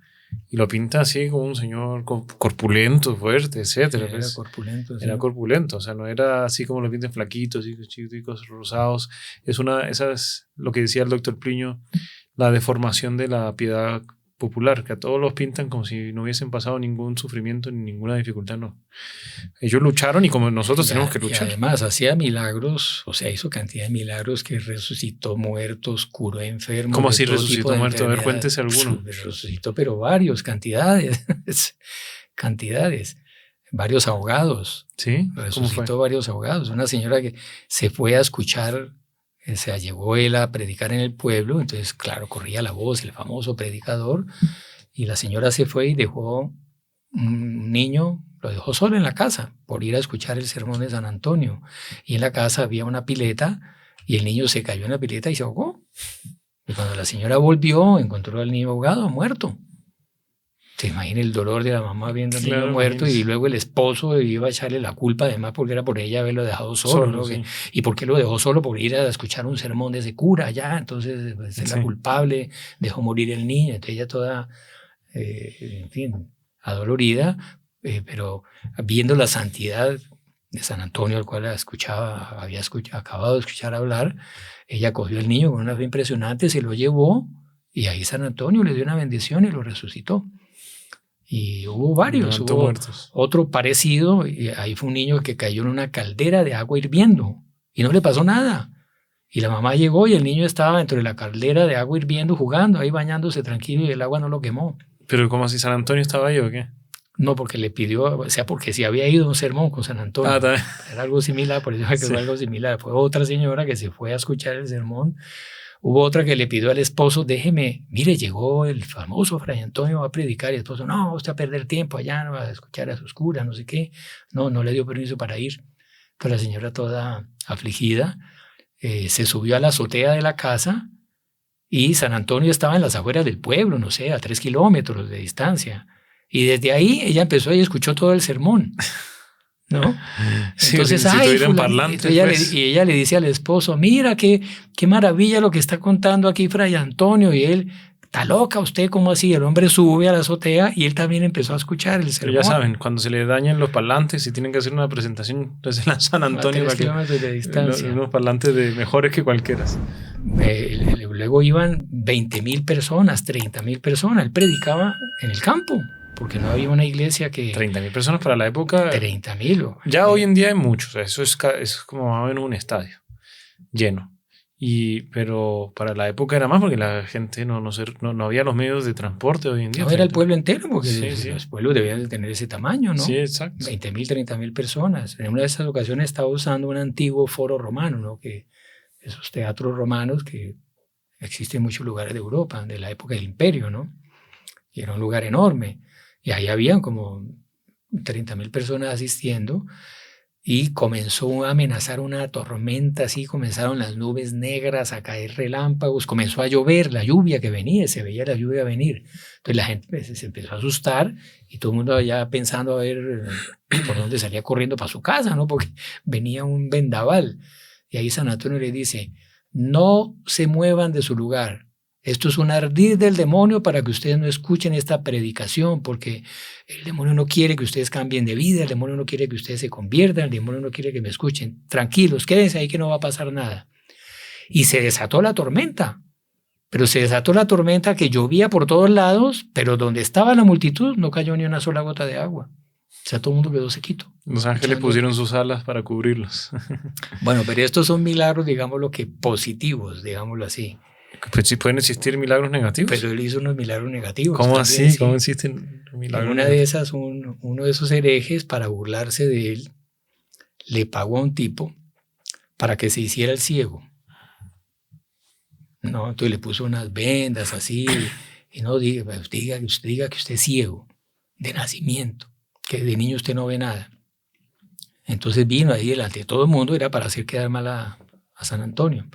A: Y lo pinta así como un señor corpulento, fuerte, etcétera.
B: Era corpulento.
A: Era corpulento, o sea, no era así como lo pintan flaquitos y chiquiticos, rosados. Esa es lo que decía el doctor Pliño, la deformación de la piedad popular, que a todos los pintan como si no hubiesen pasado ningún sufrimiento ni ninguna dificultad, no. Ellos lucharon y como nosotros tenemos que luchar.
B: Y además hacía milagros, o sea, hizo cantidad de milagros, que resucitó muertos, curó enfermos.
A: ¿Cómo así resucitó muertos? A ver, cuéntese alguno.
B: Resucitó, pero varios, cantidades. Varios ahogados.
A: ¿Sí?
B: Resucitó varios ahogados. Una señora que se fue a escuchar, se llevó él a predicar en el pueblo, entonces, claro, corría la voz, el famoso predicador, y la señora se fue y dejó un niño, lo dejó solo en la casa por ir a escuchar el sermón de San Antonio. Y en la casa había una pileta y el niño se cayó en la pileta y se ahogó. Y cuando la señora volvió, encontró al niño ahogado, muerto. Se imagina el dolor de la mamá viendo al niño muerto, y luego el esposo iba a echarle la culpa, además porque era por ella haberlo dejado solo, ¿no?
A: Sí.
B: ¿Y por qué lo dejó solo? Por ir a escuchar un sermón de ese cura allá, entonces pues, es la culpable, dejó morir el niño. Entonces ella toda, en fin, adolorida, pero viendo la santidad de San Antonio, al cual había acabado de escuchar hablar, ella cogió al niño con una fe impresionante, se lo llevó, y ahí San Antonio le dio una bendición y lo resucitó. Y hubo varios, hubo muertos. Otro parecido, y ahí fue un niño que cayó en una caldera de agua hirviendo y no le pasó nada. Y la mamá llegó y el niño estaba dentro de la caldera de agua hirviendo, jugando, ahí bañándose tranquilo, y el agua no lo quemó.
A: ¿Pero cómo si San Antonio estaba ahí o qué?
B: No, porque le pidió, o sea, porque si había ido a un sermón con San Antonio. Era algo similar, por eso fue algo similar. Fue otra señora que se fue a escuchar el sermón. Hubo otra que le pidió al esposo, mire, llegó el famoso Fray Antonio, va a predicar, y el esposo, no, usted va a perder tiempo allá, no va a escuchar a sus curas, no sé qué. No le dio permiso para ir. Entonces la señora, toda afligida, se subió a la azotea de la casa, y San Antonio estaba en las afueras del pueblo, no sé, a 3 kilómetros de distancia. Y desde ahí ella empezó y escuchó todo el sermón, ¿no? Entonces, ella le dice al esposo, mira, qué maravilla lo que está contando aquí Fray Antonio. Y él, está loca usted, ¿cómo así? El hombre sube a la azotea y él también empezó a escuchar el sermón.
A: Pero ya saben, cuando se le dañan los parlantes y tienen que hacer una presentación, entonces en San Antonio,
B: a 3 kilómetros de distancia.
A: Unos parlantes mejores que cualquiera.
B: Luego iban 20,000 personas, 30,000 personas. Él predicaba en el campo, porque no había una iglesia que...
A: 30,000 personas para la época.
B: 30,000.
A: Ya hoy en día hay muchos. Eso es como más o menos un estadio lleno. Pero para la época era más, porque la gente no había los medios de transporte hoy en día.
B: No, era el pueblo entero, porque
A: sí.
B: Los pueblos debían de tener ese tamaño, ¿no?
A: Sí, exacto.
B: 20,000, 30,000 personas. En una de esas ocasiones estaba usando un antiguo foro romano, ¿no? Que esos teatros romanos que existen en muchos lugares de Europa, de la época del Imperio, ¿no? Y era un lugar enorme. Y ahí habían como 30,000 personas asistiendo, y comenzó a amenazar una tormenta, así comenzaron las nubes negras a caer, relámpagos, comenzó a llover, la lluvia que venía, se veía la lluvia venir. Entonces la gente se empezó a asustar, y todo el mundo ya pensando a ver por dónde salía corriendo para su casa, ¿no? Porque venía un vendaval. Y ahí San Antonio le dice, no se muevan de su lugar. Esto es un ardid del demonio para que ustedes no escuchen esta predicación, porque el demonio no quiere que ustedes cambien de vida, el demonio no quiere que ustedes se conviertan, el demonio no quiere que me escuchen. Tranquilos, quédense ahí que no va a pasar nada. Y se desató la tormenta, pero se desató la tormenta que llovía por todos lados, pero donde estaba la multitud no cayó ni una sola gota de agua. O sea, todo el mundo quedó sequito.
A: Los ángeles pusieron sus alas para cubrirlos.
B: Bueno, pero estos son milagros, digámoslo que positivos, digámoslo así.
A: Pues sí pueden existir milagros negativos.
B: Pero él hizo unos milagros negativos.
A: ¿Cómo
B: también,
A: así?
B: sí.
A: ¿Cómo existen milagros
B: una de esas, uno de esos herejes, para burlarse de él, le pagó a un tipo para que se hiciera el ciego. ¿No? Entonces le puso unas vendas así, y no diga que usted es ciego de nacimiento, que de niño usted no ve nada. Entonces vino ahí delante de todo el mundo, era para hacer quedar mal a San Antonio.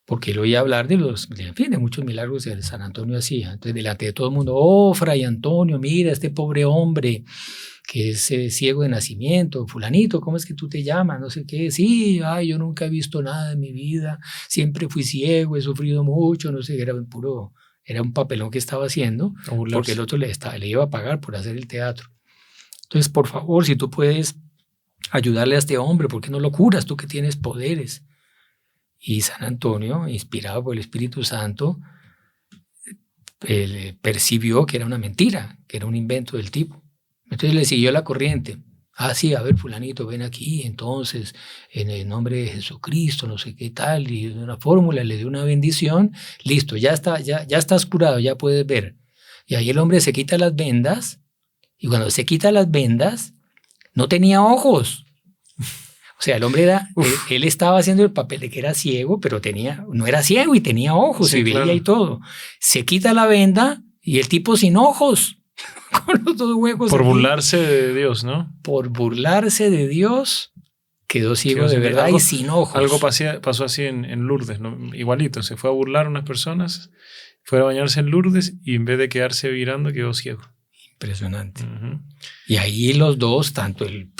B: porque él oía hablar de de muchos milagros que San Antonio hacía. Entonces, delante de todo el mundo, oh, Fray Antonio, mira este pobre hombre que es ciego de nacimiento, fulanito, ¿cómo es que tú te llamas? No sé qué. Sí, ay, yo nunca he visto nada en mi vida, siempre fui ciego, he sufrido mucho, no sé, era un papelón que estaba haciendo, porque el otro le iba a pagar por hacer el teatro. Entonces, por favor, si tú puedes ayudarle a este hombre, ¿por qué no lo curas? Tú que tienes poderes. Y San Antonio, inspirado por el Espíritu Santo, percibió que era una mentira, que era un invento del tipo. Entonces le siguió la corriente. Ah, sí, a ver, fulanito, ven aquí, entonces, en el nombre de Jesucristo, no sé qué tal, y una fórmula, le dio una bendición, listo, ya estás curado, ya puedes ver. Y ahí el hombre se quita las vendas, y cuando se quita las vendas, no tenía ojos. O sea, el hombre él estaba haciendo el papel de que era ciego, pero no era ciego y tenía ojos, sí, y veía, claro, y todo. Se quita la venda y el tipo sin ojos, con los dos huecos.
A: Por aquí. Burlarse de Dios, ¿no?
B: Por burlarse de Dios, quedó ciego de verdad y sin ojos.
A: Algo pasó así en Lourdes, ¿no? Igualito, se fue a burlar a unas personas, fue a bañarse en Lourdes y en vez de quedarse virando, quedó ciego.
B: Impresionante. Y ahí los dos, tanto el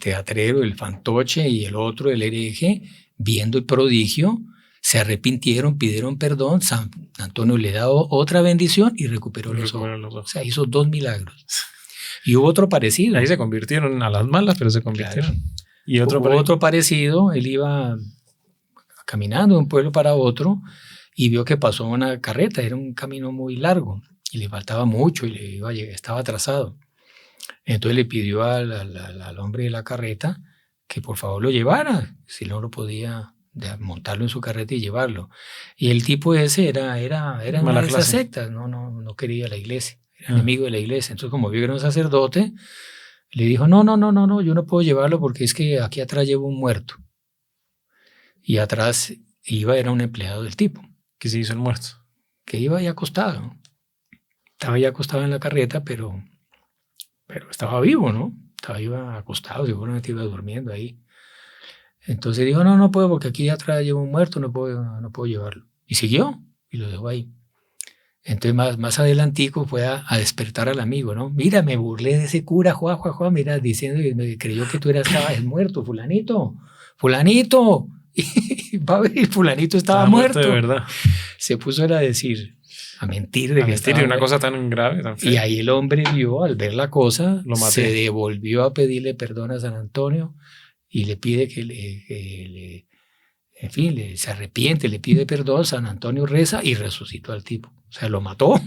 B: teatrero, el fantoche, y el otro, el hereje, viendo el prodigio, se arrepintieron, pidieron perdón, San Antonio le da otra bendición y recuperó los ojos. O sea, hizo 2 milagros. Y hubo otro parecido.
A: Ahí se convirtieron a las malas, pero se convirtieron. Claro. Y
B: otro parecido, él iba caminando de un pueblo para otro y vio que pasó una carreta, era un camino muy largo y le faltaba mucho y estaba atrasado. Entonces le pidió al hombre de la carreta que por favor lo llevara, si no lo podía montarlo en su carreta y llevarlo. Y el tipo ese era una de esas sectas, no quería la iglesia, era enemigo de la iglesia. Entonces, como vio que era un sacerdote, le dijo, no, yo no puedo llevarlo porque es que aquí atrás llevo un muerto. Y atrás era un empleado del tipo.
A: ¿Qué se hizo el muerto?
B: Que iba ahí acostado. Estaba ya acostado en la carreta, pero estaba vivo, ¿no? Iba acostado, seguramente iba durmiendo ahí. Entonces dijo, no puedo porque aquí atrás llevo un muerto, no puedo llevarlo. Y siguió y lo dejó ahí. Entonces más adelantico fue a despertar al amigo, ¿no? Mira, me burlé de ese cura, Juan, mira, diciendo que me creyó que tú estabas muerto, fulanito. Y va a ver, el fulanito estaba muerto.
A: De verdad.
B: Se puso a decir, a mentir de que estaba
A: una cosa tan grave, tan fea.
B: Y ahí el hombre vio, al ver la cosa, se devolvió a pedirle perdón a San Antonio y le pide se arrepiente, le pide perdón, San Antonio reza y resucitó al tipo. O sea, lo mató.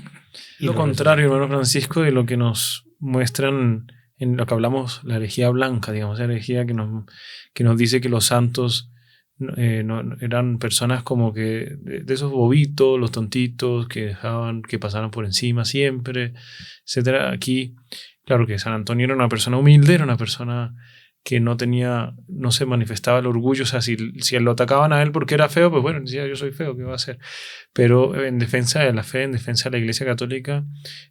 A: Lo contrario, hermano Francisco, de lo que nos muestran en lo que hablamos, la herejía blanca, digamos, la herejía que nos dice que los santos no, eran personas como que de esos bobitos, los tontitos que dejaban que pasaran por encima siempre, etcétera. Aquí, claro que San Antonio era una persona humilde, era una persona que no se manifestaba el orgullo. O sea, si lo atacaban a él porque era feo, pues bueno, decía, yo soy feo, ¿qué va a hacer? Pero en defensa de la fe, en defensa de la Iglesia Católica,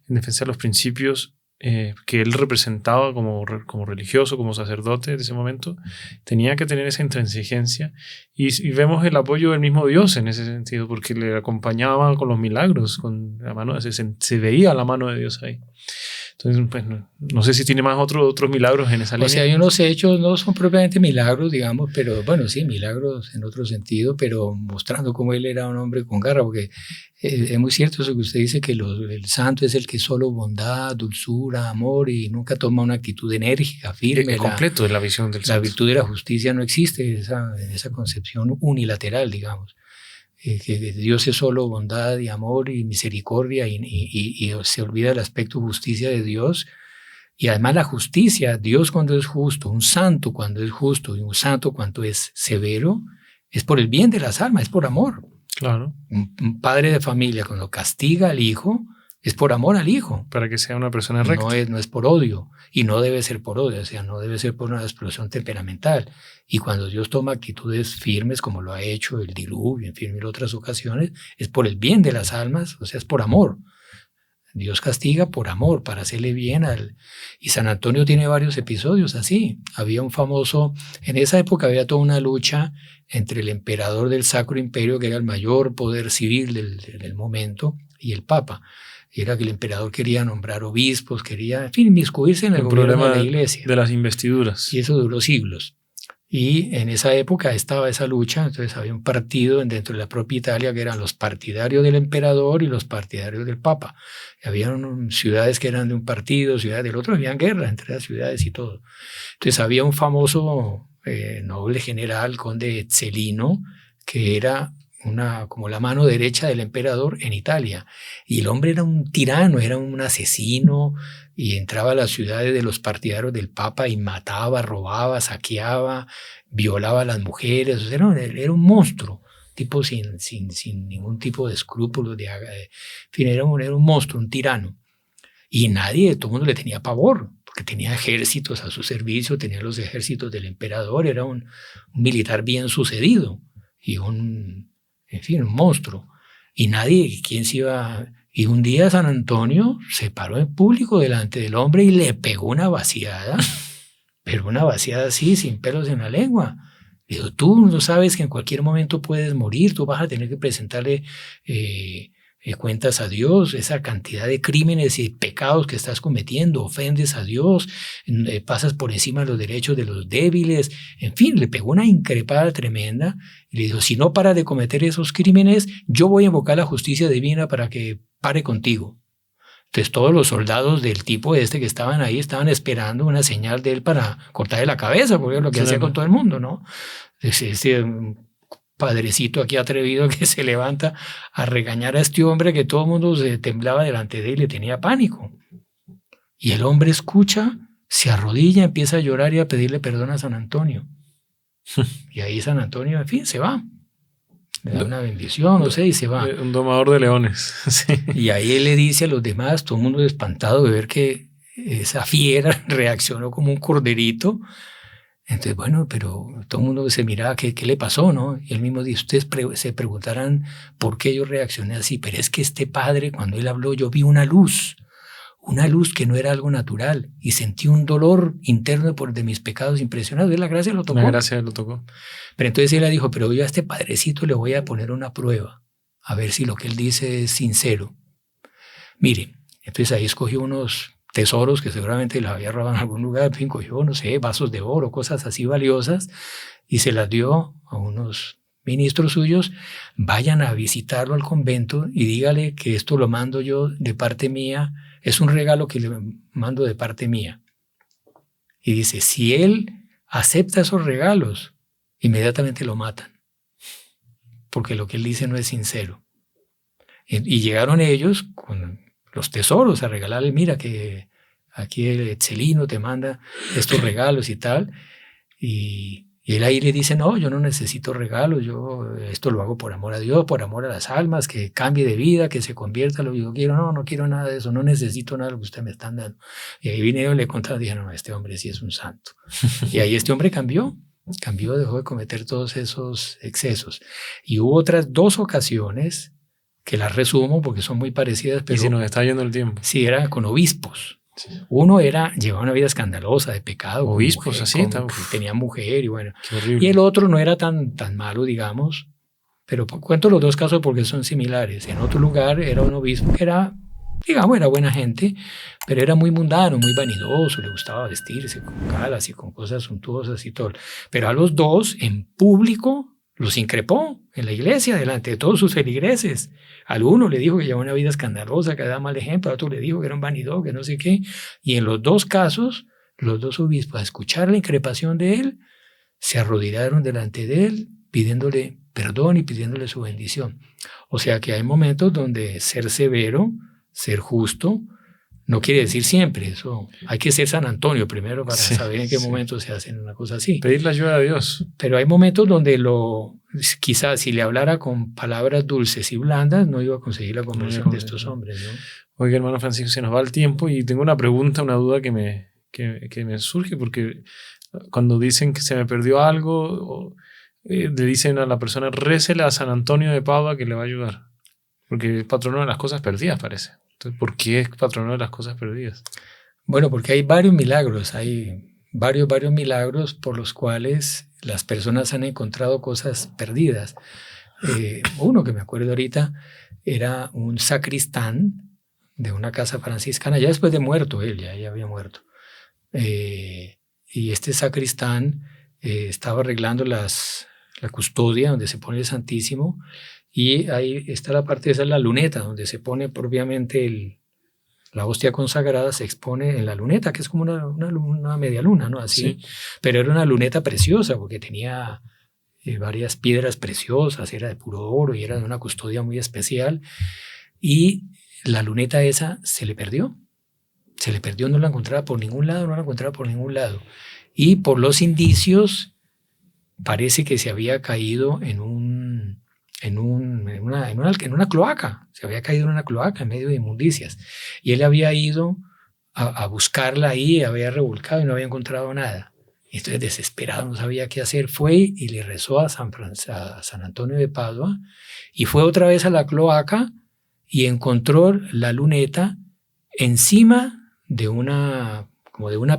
A: en defensa de los principios que él representaba como religioso, como sacerdote de ese momento, tenía que tener esa intransigencia. Y vemos el apoyo del mismo Dios en ese sentido, porque le acompañaba con los milagros, con la mano, se veía la mano de Dios ahí. Entonces, pues, no sé si tiene más otros milagros en esa línea.
B: O sea, hay unos hechos, no son propiamente milagros, digamos, pero bueno, sí, milagros en otro sentido, pero mostrando cómo él era un hombre con garra, porque es muy cierto eso que usted dice, que el santo es el que solo bondad, dulzura, amor, y nunca toma una actitud enérgica, firme.
A: El completo de la visión del santo.
B: La virtud de la justicia no existe en esa concepción unilateral, digamos. Que Dios es solo bondad y amor y misericordia y se olvida el aspecto justicia de Dios. Y además la justicia, Dios cuando es justo, un santo cuando es justo y un santo cuando es severo, es por el bien de las almas, es por amor.
A: Claro.
B: Un padre de familia cuando castiga al hijo, es por amor al hijo.
A: Para que sea una persona recta.
B: No es por odio, y no debe ser por odio, o sea, no debe ser por una explosión temperamental. Y cuando Dios toma actitudes firmes, como lo ha hecho el diluvio, en fin, en otras ocasiones, es por el bien de las almas, o sea, es por amor. Dios castiga por amor, para hacerle bien Y San Antonio tiene varios episodios así. Había un famoso... En esa época había toda una lucha entre el emperador del Sacro Imperio, que era el mayor poder civil del momento, y el Papa. Era que el emperador quería nombrar obispos, quería, en fin, inmiscuirse en el gobierno de la iglesia.
A: De las investiduras.
B: Y eso duró siglos. Y en esa época estaba esa lucha, entonces había un partido dentro de la propia Italia que eran los partidarios del emperador y los partidarios del Papa. Y habían ciudades que eran de un partido, ciudades del otro, habían guerra entre las ciudades y todo. Entonces había un famoso noble general, conde Celino, que era como la mano derecha del emperador en Italia. Y el hombre era un tirano, era un asesino, y entraba a las ciudades de los partidarios del Papa y mataba, robaba, saqueaba, violaba a las mujeres. O sea, era un monstruo, tipo sin ningún tipo de escrúpulos. En fin, era un monstruo, un tirano. Y todo el mundo le tenía pavor, porque tenía ejércitos a su servicio, tenía los ejércitos del emperador, era un militar bien sucedido y en fin, un monstruo. Y ¿quién se iba? Y un día San Antonio se paró en público delante del hombre y le pegó una vaciada, pero una vaciada así, sin pelos en la lengua. Le dijo, tú no sabes que en cualquier momento puedes morir, tú vas a tener que presentarle cuentas a Dios, esa cantidad de crímenes y pecados que estás cometiendo, ofendes a Dios, pasas por encima de los derechos de los débiles, en fin, le pegó una increpada tremenda y le dijo, si no para de cometer esos crímenes, yo voy a invocar la justicia divina para que pare contigo. Entonces todos los soldados del tipo que estaban ahí estaban esperando una señal de él para cortarle la cabeza, porque es lo que hacía con todo el mundo, ¿no? Ese padrecito aquí atrevido que se levanta a regañar a este hombre que todo el mundo se temblaba delante de él y le tenía pánico. Y el hombre escucha, se arrodilla, empieza a llorar y a pedirle perdón a San Antonio. Y ahí San Antonio, en fin, se va. Le da una bendición, no sé, y se va.
A: Un domador de leones. Sí.
B: Y ahí él le dice a los demás, todo el mundo espantado de ver que esa fiera reaccionó como un corderito. Entonces, bueno, pero todo el mundo se miraba, ¿qué le pasó, no? Y él mismo dice, ustedes se preguntarán por qué yo reaccioné así, pero es que este padre, cuando él habló, yo vi una luz que no era algo natural, y sentí un dolor interno de mis pecados impresionante. Y la gracia lo tocó.
A: La gracia lo tocó.
B: Pero entonces él le dijo, pero yo a este padrecito le voy a poner una prueba, a ver si lo que él dice es sincero. Mire, entonces ahí escogió unos tesoros que seguramente los había robado en algún lugar, en fin, cogió, no sé, vasos de oro, cosas así valiosas, y se las dio a unos ministros suyos. Vayan a visitarlo al convento y dígale que esto lo mando yo de parte mía, es un regalo que le mando de parte mía. Y dice, si él acepta esos regalos, inmediatamente lo matan, porque lo que él dice no es sincero. Y llegaron ellos con los tesoros a regalarle, mira que aquí el Celino te manda estos regalos y tal, y él ahí le dice, no, yo no necesito regalos, yo esto lo hago por amor a Dios, por amor a las almas, que cambie de vida, que se convierta a lo que yo quiero. No quiero nada de eso, no necesito nada de lo que ustedes me están dando. Y ahí vine yo y le contaba, dije, no, este hombre sí es un santo. Y ahí este hombre cambió, dejó de cometer todos esos excesos. Y hubo otras 2 ocasiones que las resumo porque son muy parecidas. Pero
A: y si nos está yendo el tiempo.
B: Sí, era con obispos. Sí. Uno llevaba una vida escandalosa, de pecado.
A: Obispos así.
B: Tenía mujer y bueno. Y el otro no era tan malo, digamos. Pero cuento los 2 casos porque son similares. En otro lugar era un obispo que era buena gente, pero era muy mundano, muy vanidoso, le gustaba vestirse con galas y con cosas suntuosas y todo. Pero a los 2, en público, los increpó en la iglesia, delante de todos sus feligreses. Al uno le dijo que llevaba una vida escandalosa, que daba mal ejemplo, al otro le dijo que era un vanidoso, que no sé qué. Y en los 2 casos, los 2 obispos, a escuchar la increpación de él, se arrodillaron delante de él, pidiéndole perdón y pidiéndole su bendición. O sea que hay momentos donde ser severo, ser justo, no quiere decir siempre eso. Hay que ser San Antonio primero para saber en qué momento se hace una cosa así.
A: Pedir la ayuda de Dios.
B: Pero hay momentos donde quizás si le hablara con palabras dulces y blandas, no iba a conseguir la conversión de estos hombres, ¿no?
A: Oiga, hermano Francisco, se nos va el tiempo y tengo una pregunta, una duda que me surge, porque cuando dicen que se me perdió algo, le dicen a la persona, récele a San Antonio de Padua que le va a ayudar. Porque es patrono de las cosas perdidas, parece. Entonces, ¿por qué es patrono de las cosas perdidas?
B: Bueno, porque hay varios milagros, hay varios milagros por los cuales las personas han encontrado cosas perdidas. Uno que me acuerdo ahorita era un sacristán de una casa franciscana, ya después de muerto él, ya había muerto. Y este sacristán estaba arreglando la custodia donde se pone el Santísimo, y ahí está la parte, esa es la luneta, donde se pone propiamente la hostia consagrada, se expone en la luneta, que es como una media luna, ¿no? Así. Sí. Pero era una luneta preciosa, porque tenía varias piedras preciosas, era de puro oro y era de una custodia muy especial. Y la luneta esa se le perdió, no la encontraba por ningún lado, Y por los indicios, parece que se había caído en una cloaca, se había caído en una cloaca en medio de inmundicias. Y él había ido a buscarla ahí, había revolcado y no había encontrado nada. Entonces, desesperado, no sabía qué hacer, fue y le rezó a San Antonio de Padua, y fue otra vez a la cloaca y encontró la luneta encima de una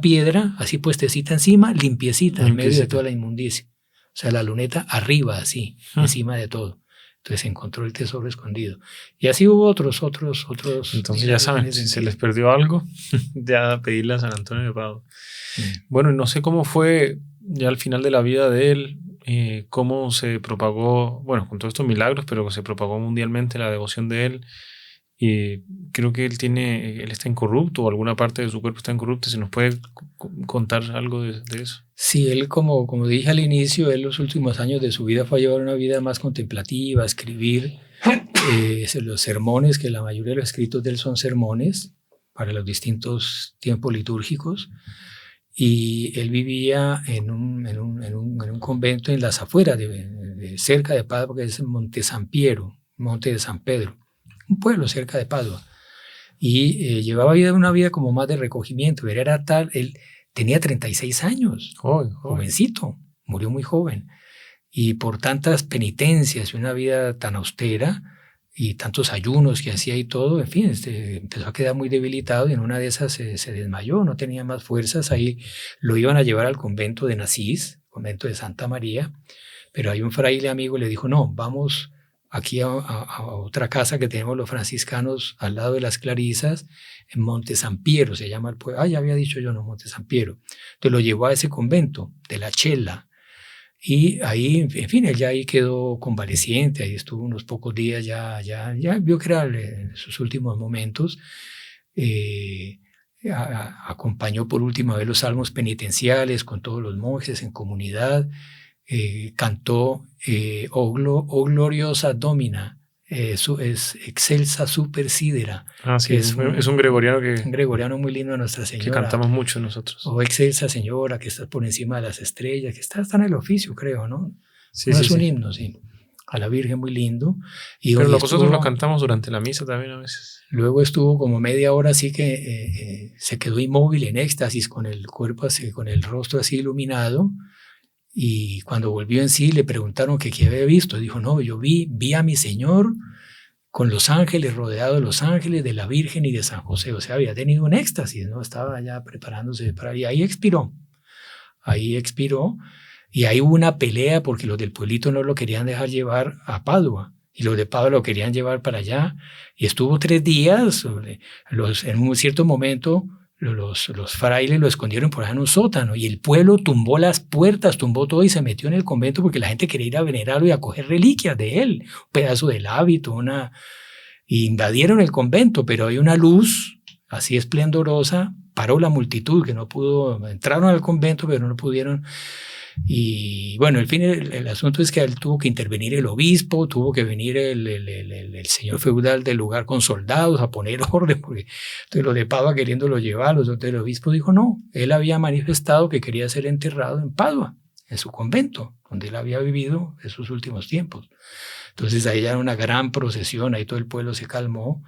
B: piedra, así puestecita encima, limpiecita, en medio de toda la inmundicia. O sea, la luneta arriba, así, encima de todo. Entonces encontró el tesoro escondido. Y así hubo otros.
A: Entonces ya saben, si se les perdió algo, ya pedirle a San Antonio de Padua. Bueno, no sé cómo fue ya al final de la vida de él, cómo se propagó, bueno, con todos estos milagros, pero se propagó mundialmente la devoción de él. Y creo que él está incorrupto, o alguna parte de su cuerpo está incorrupta. ¿Se nos puede contar algo de eso?
B: Sí, él, como dije al inicio, él los últimos años de su vida fue a llevar una vida más contemplativa, a escribir los sermones, que la mayoría de los escritos de él son sermones para los distintos tiempos litúrgicos. Y él vivía en un convento en las afueras, cerca de Padua, que es Monte de San Pedro, un pueblo cerca de Padua. Y llevaba una vida como más de recogimiento. Él tenía 36 años, jovencito, murió muy joven. Y por tantas penitencias y una vida tan austera y tantos ayunos que hacía y todo, en fin, empezó a quedar muy debilitado, y en una de esas se desmayó, no tenía más fuerzas. Ahí lo iban a llevar al convento de Nasís, convento de Santa María, pero hay un fraile amigo le dijo, no, vamos aquí a otra casa que tenemos los franciscanos al lado de las Clarisas, en Monte San Piero se llama el pueblo. Ya había dicho yo, no, Monte San Piero. Entonces lo llevó a ese convento de la Chela, y ahí, en fin, él ya ahí quedó convaleciente, ahí estuvo unos pocos días, ya vio que era en sus últimos momentos. Acompañó por última vez los salmos penitenciales con todos los monjes en comunidad. Cantó O Gloriosa Domina, es Excelsa Super Sidera.
A: Sí, es un gregoriano
B: un gregoriano muy lindo de Nuestra Señora.
A: Que cantamos mucho nosotros.
B: O Excelsa Señora, que está por encima de las estrellas, que está en el oficio, creo, ¿no?
A: Sí,
B: es un himno, sí. A la Virgen, muy lindo.
A: Pero nosotros lo cantamos durante la misa también a veces.
B: Luego estuvo como media hora así que se quedó inmóvil en éxtasis, con el cuerpo así, con el rostro así iluminado. Y cuando volvió en sí, le preguntaron que qué había visto. Dijo, no, yo vi a mi Señor con los ángeles, rodeado de los ángeles, de la Virgen y de San José. O sea, había tenido un éxtasis, ¿no? Estaba ya preparándose para... Y ahí expiró. Y ahí hubo una pelea porque los del pueblito no lo querían dejar llevar a Padua. Y los de Padua lo querían llevar para allá. Y estuvo 3 días. En un cierto momento... Los frailes lo escondieron por allá en un sótano, y el pueblo tumbó las puertas, tumbó todo y se metió en el convento porque la gente quería ir a venerarlo y a coger reliquias de él, un pedazo del hábito, y invadieron el convento, pero hay una luz así esplendorosa, paró la multitud que no pudo, entraron al convento pero no pudieron. Y bueno, al fin el asunto es que él tuvo que intervenir el obispo, tuvo que venir el señor feudal del lugar con soldados a poner orden, porque entonces los de Padua queriéndolo llevar, el obispo dijo no, él había manifestado que quería ser enterrado en Padua, en su convento, donde él había vivido en sus últimos tiempos. Entonces ahí ya era una gran procesión, ahí todo el pueblo se calmó.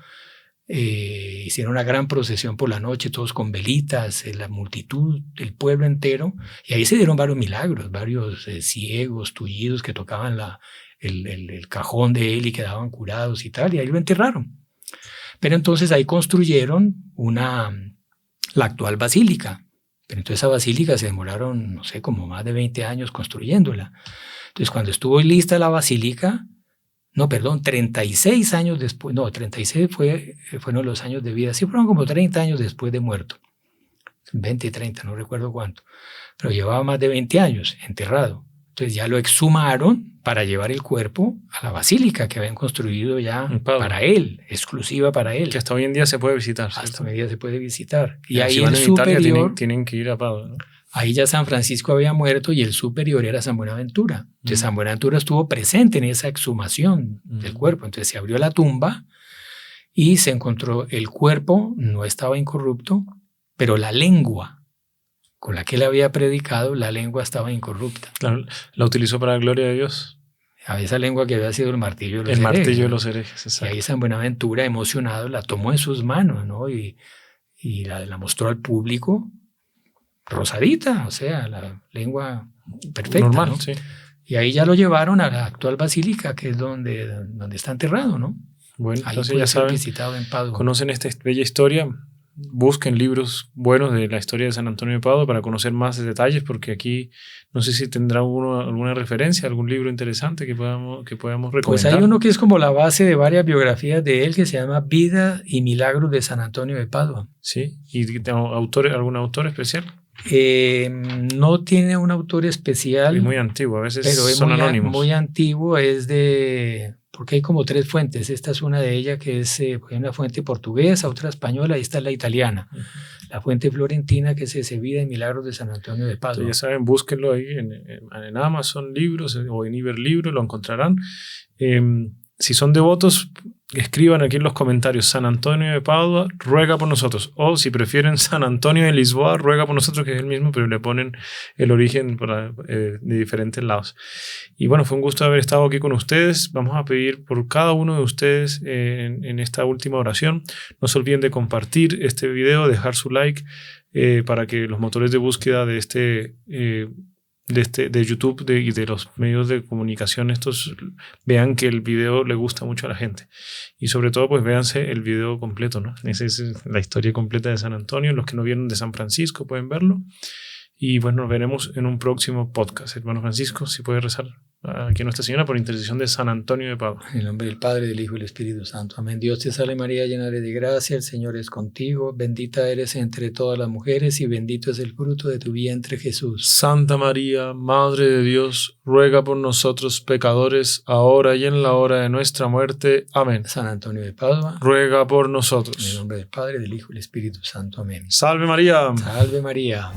B: Hicieron una gran procesión por la noche, todos con velitas, la multitud, el pueblo entero, y ahí se dieron varios milagros, varios ciegos, tullidos que tocaban el cajón de él y quedaban curados y tal, y ahí lo enterraron. Pero entonces ahí construyeron la actual basílica. Pero entonces esa basílica se demoraron, no sé, como más de 20 años construyéndola. Entonces cuando estuvo lista la basílica, 36 años después, 36 fueron los años de vida, sí fueron como 30 años después de muerto, 20 y 30, no recuerdo cuánto, pero llevaba más de 20 años enterrado. Entonces ya lo exhumaron para llevar el cuerpo a la basílica que habían construido ya para él, exclusiva para él.
A: Que hasta hoy en día se puede visitar. ¿Cierto?
B: Hasta hoy en día se puede visitar. Y ahí
A: si van
B: el
A: en
B: superior,
A: Italia tienen que ir a Padua, ¿no?
B: Ahí ya San Francisco había muerto y el superior era San Buenaventura. Entonces San Buenaventura estuvo presente en esa exhumación del cuerpo. Entonces se abrió la tumba y se encontró el cuerpo, no estaba incorrupto, pero la lengua con la que él había predicado, la lengua estaba incorrupta.
A: Claro, la utilizó para la gloria de Dios.
B: A esa lengua que había sido el martillo de los
A: herejes.
B: El martillo
A: de los herejes, exacto.
B: Y ahí San Buenaventura, emocionado, la tomó en sus manos, ¿no? Y la mostró al público rosadita, o sea, la lengua perfecta.
A: Normal,
B: ¿no?
A: Sí.
B: Y ahí ya lo llevaron a la actual basílica, que es donde está enterrado, ¿no?
A: Bueno,
B: ahí
A: entonces ya saben,
B: visitado en Padua.
A: Conocen esta bella historia. Busquen libros buenos de la historia de San Antonio de Padua para conocer más detalles, porque aquí no sé si tendrá alguna referencia, algún libro interesante que podamos recomendar.
B: Pues hay uno que es como la base de varias biografías de él que se llama Vida y Milagros de San Antonio de Padua.
A: Sí, ¿y algún autor especial?
B: No tiene un autor especial.
A: Es muy antiguo, a veces
B: pero
A: son anónimos.
B: Muy antiguo, porque hay como 3 fuentes. Esta es una de ellas que es hay una fuente portuguesa, otra española y esta es la italiana. La fuente florentina que es ese Vida y Milagros de San Antonio de Padua.
A: Entonces, ya saben, búsquenlo ahí en Amazon Libros o en Iberlibro, lo encontrarán. Si son devotos, escriban aquí en los comentarios: San Antonio de Padua ruega por nosotros. O si prefieren San Antonio de Lisboa ruega por nosotros, que es el mismo, pero le ponen el origen de diferentes lados. Y bueno, fue un gusto haber estado aquí con ustedes. Vamos a pedir por cada uno de ustedes en esta última oración. No se olviden de compartir este video, dejar su like para que los motores de búsqueda de YouTube y de los medios de comunicación estos vean que el video le gusta mucho a la gente. Y sobre todo, pues véanse el video completo, ¿no? Esa es la historia completa de San Antonio. Los que no vieron de San Francisco pueden verlo. Y bueno, nos veremos en un próximo podcast. Hermano Francisco, si puede rezar aquí a Nuestra Señora por intercesión de San Antonio de Padua.
B: En el nombre del Padre, del Hijo y del Espíritu Santo. Amén. Dios te salve María, llena eres de gracia, el Señor es contigo. Bendita eres entre todas las mujeres y bendito es el fruto de tu vientre, Jesús.
A: Santa María, Madre de Dios, ruega por nosotros pecadores, ahora y en la hora de nuestra muerte. Amén.
B: San Antonio de Padua,
A: ruega por nosotros.
B: En el nombre del Padre, del Hijo y del Espíritu Santo. Amén.
A: Salve María.
B: Salve María.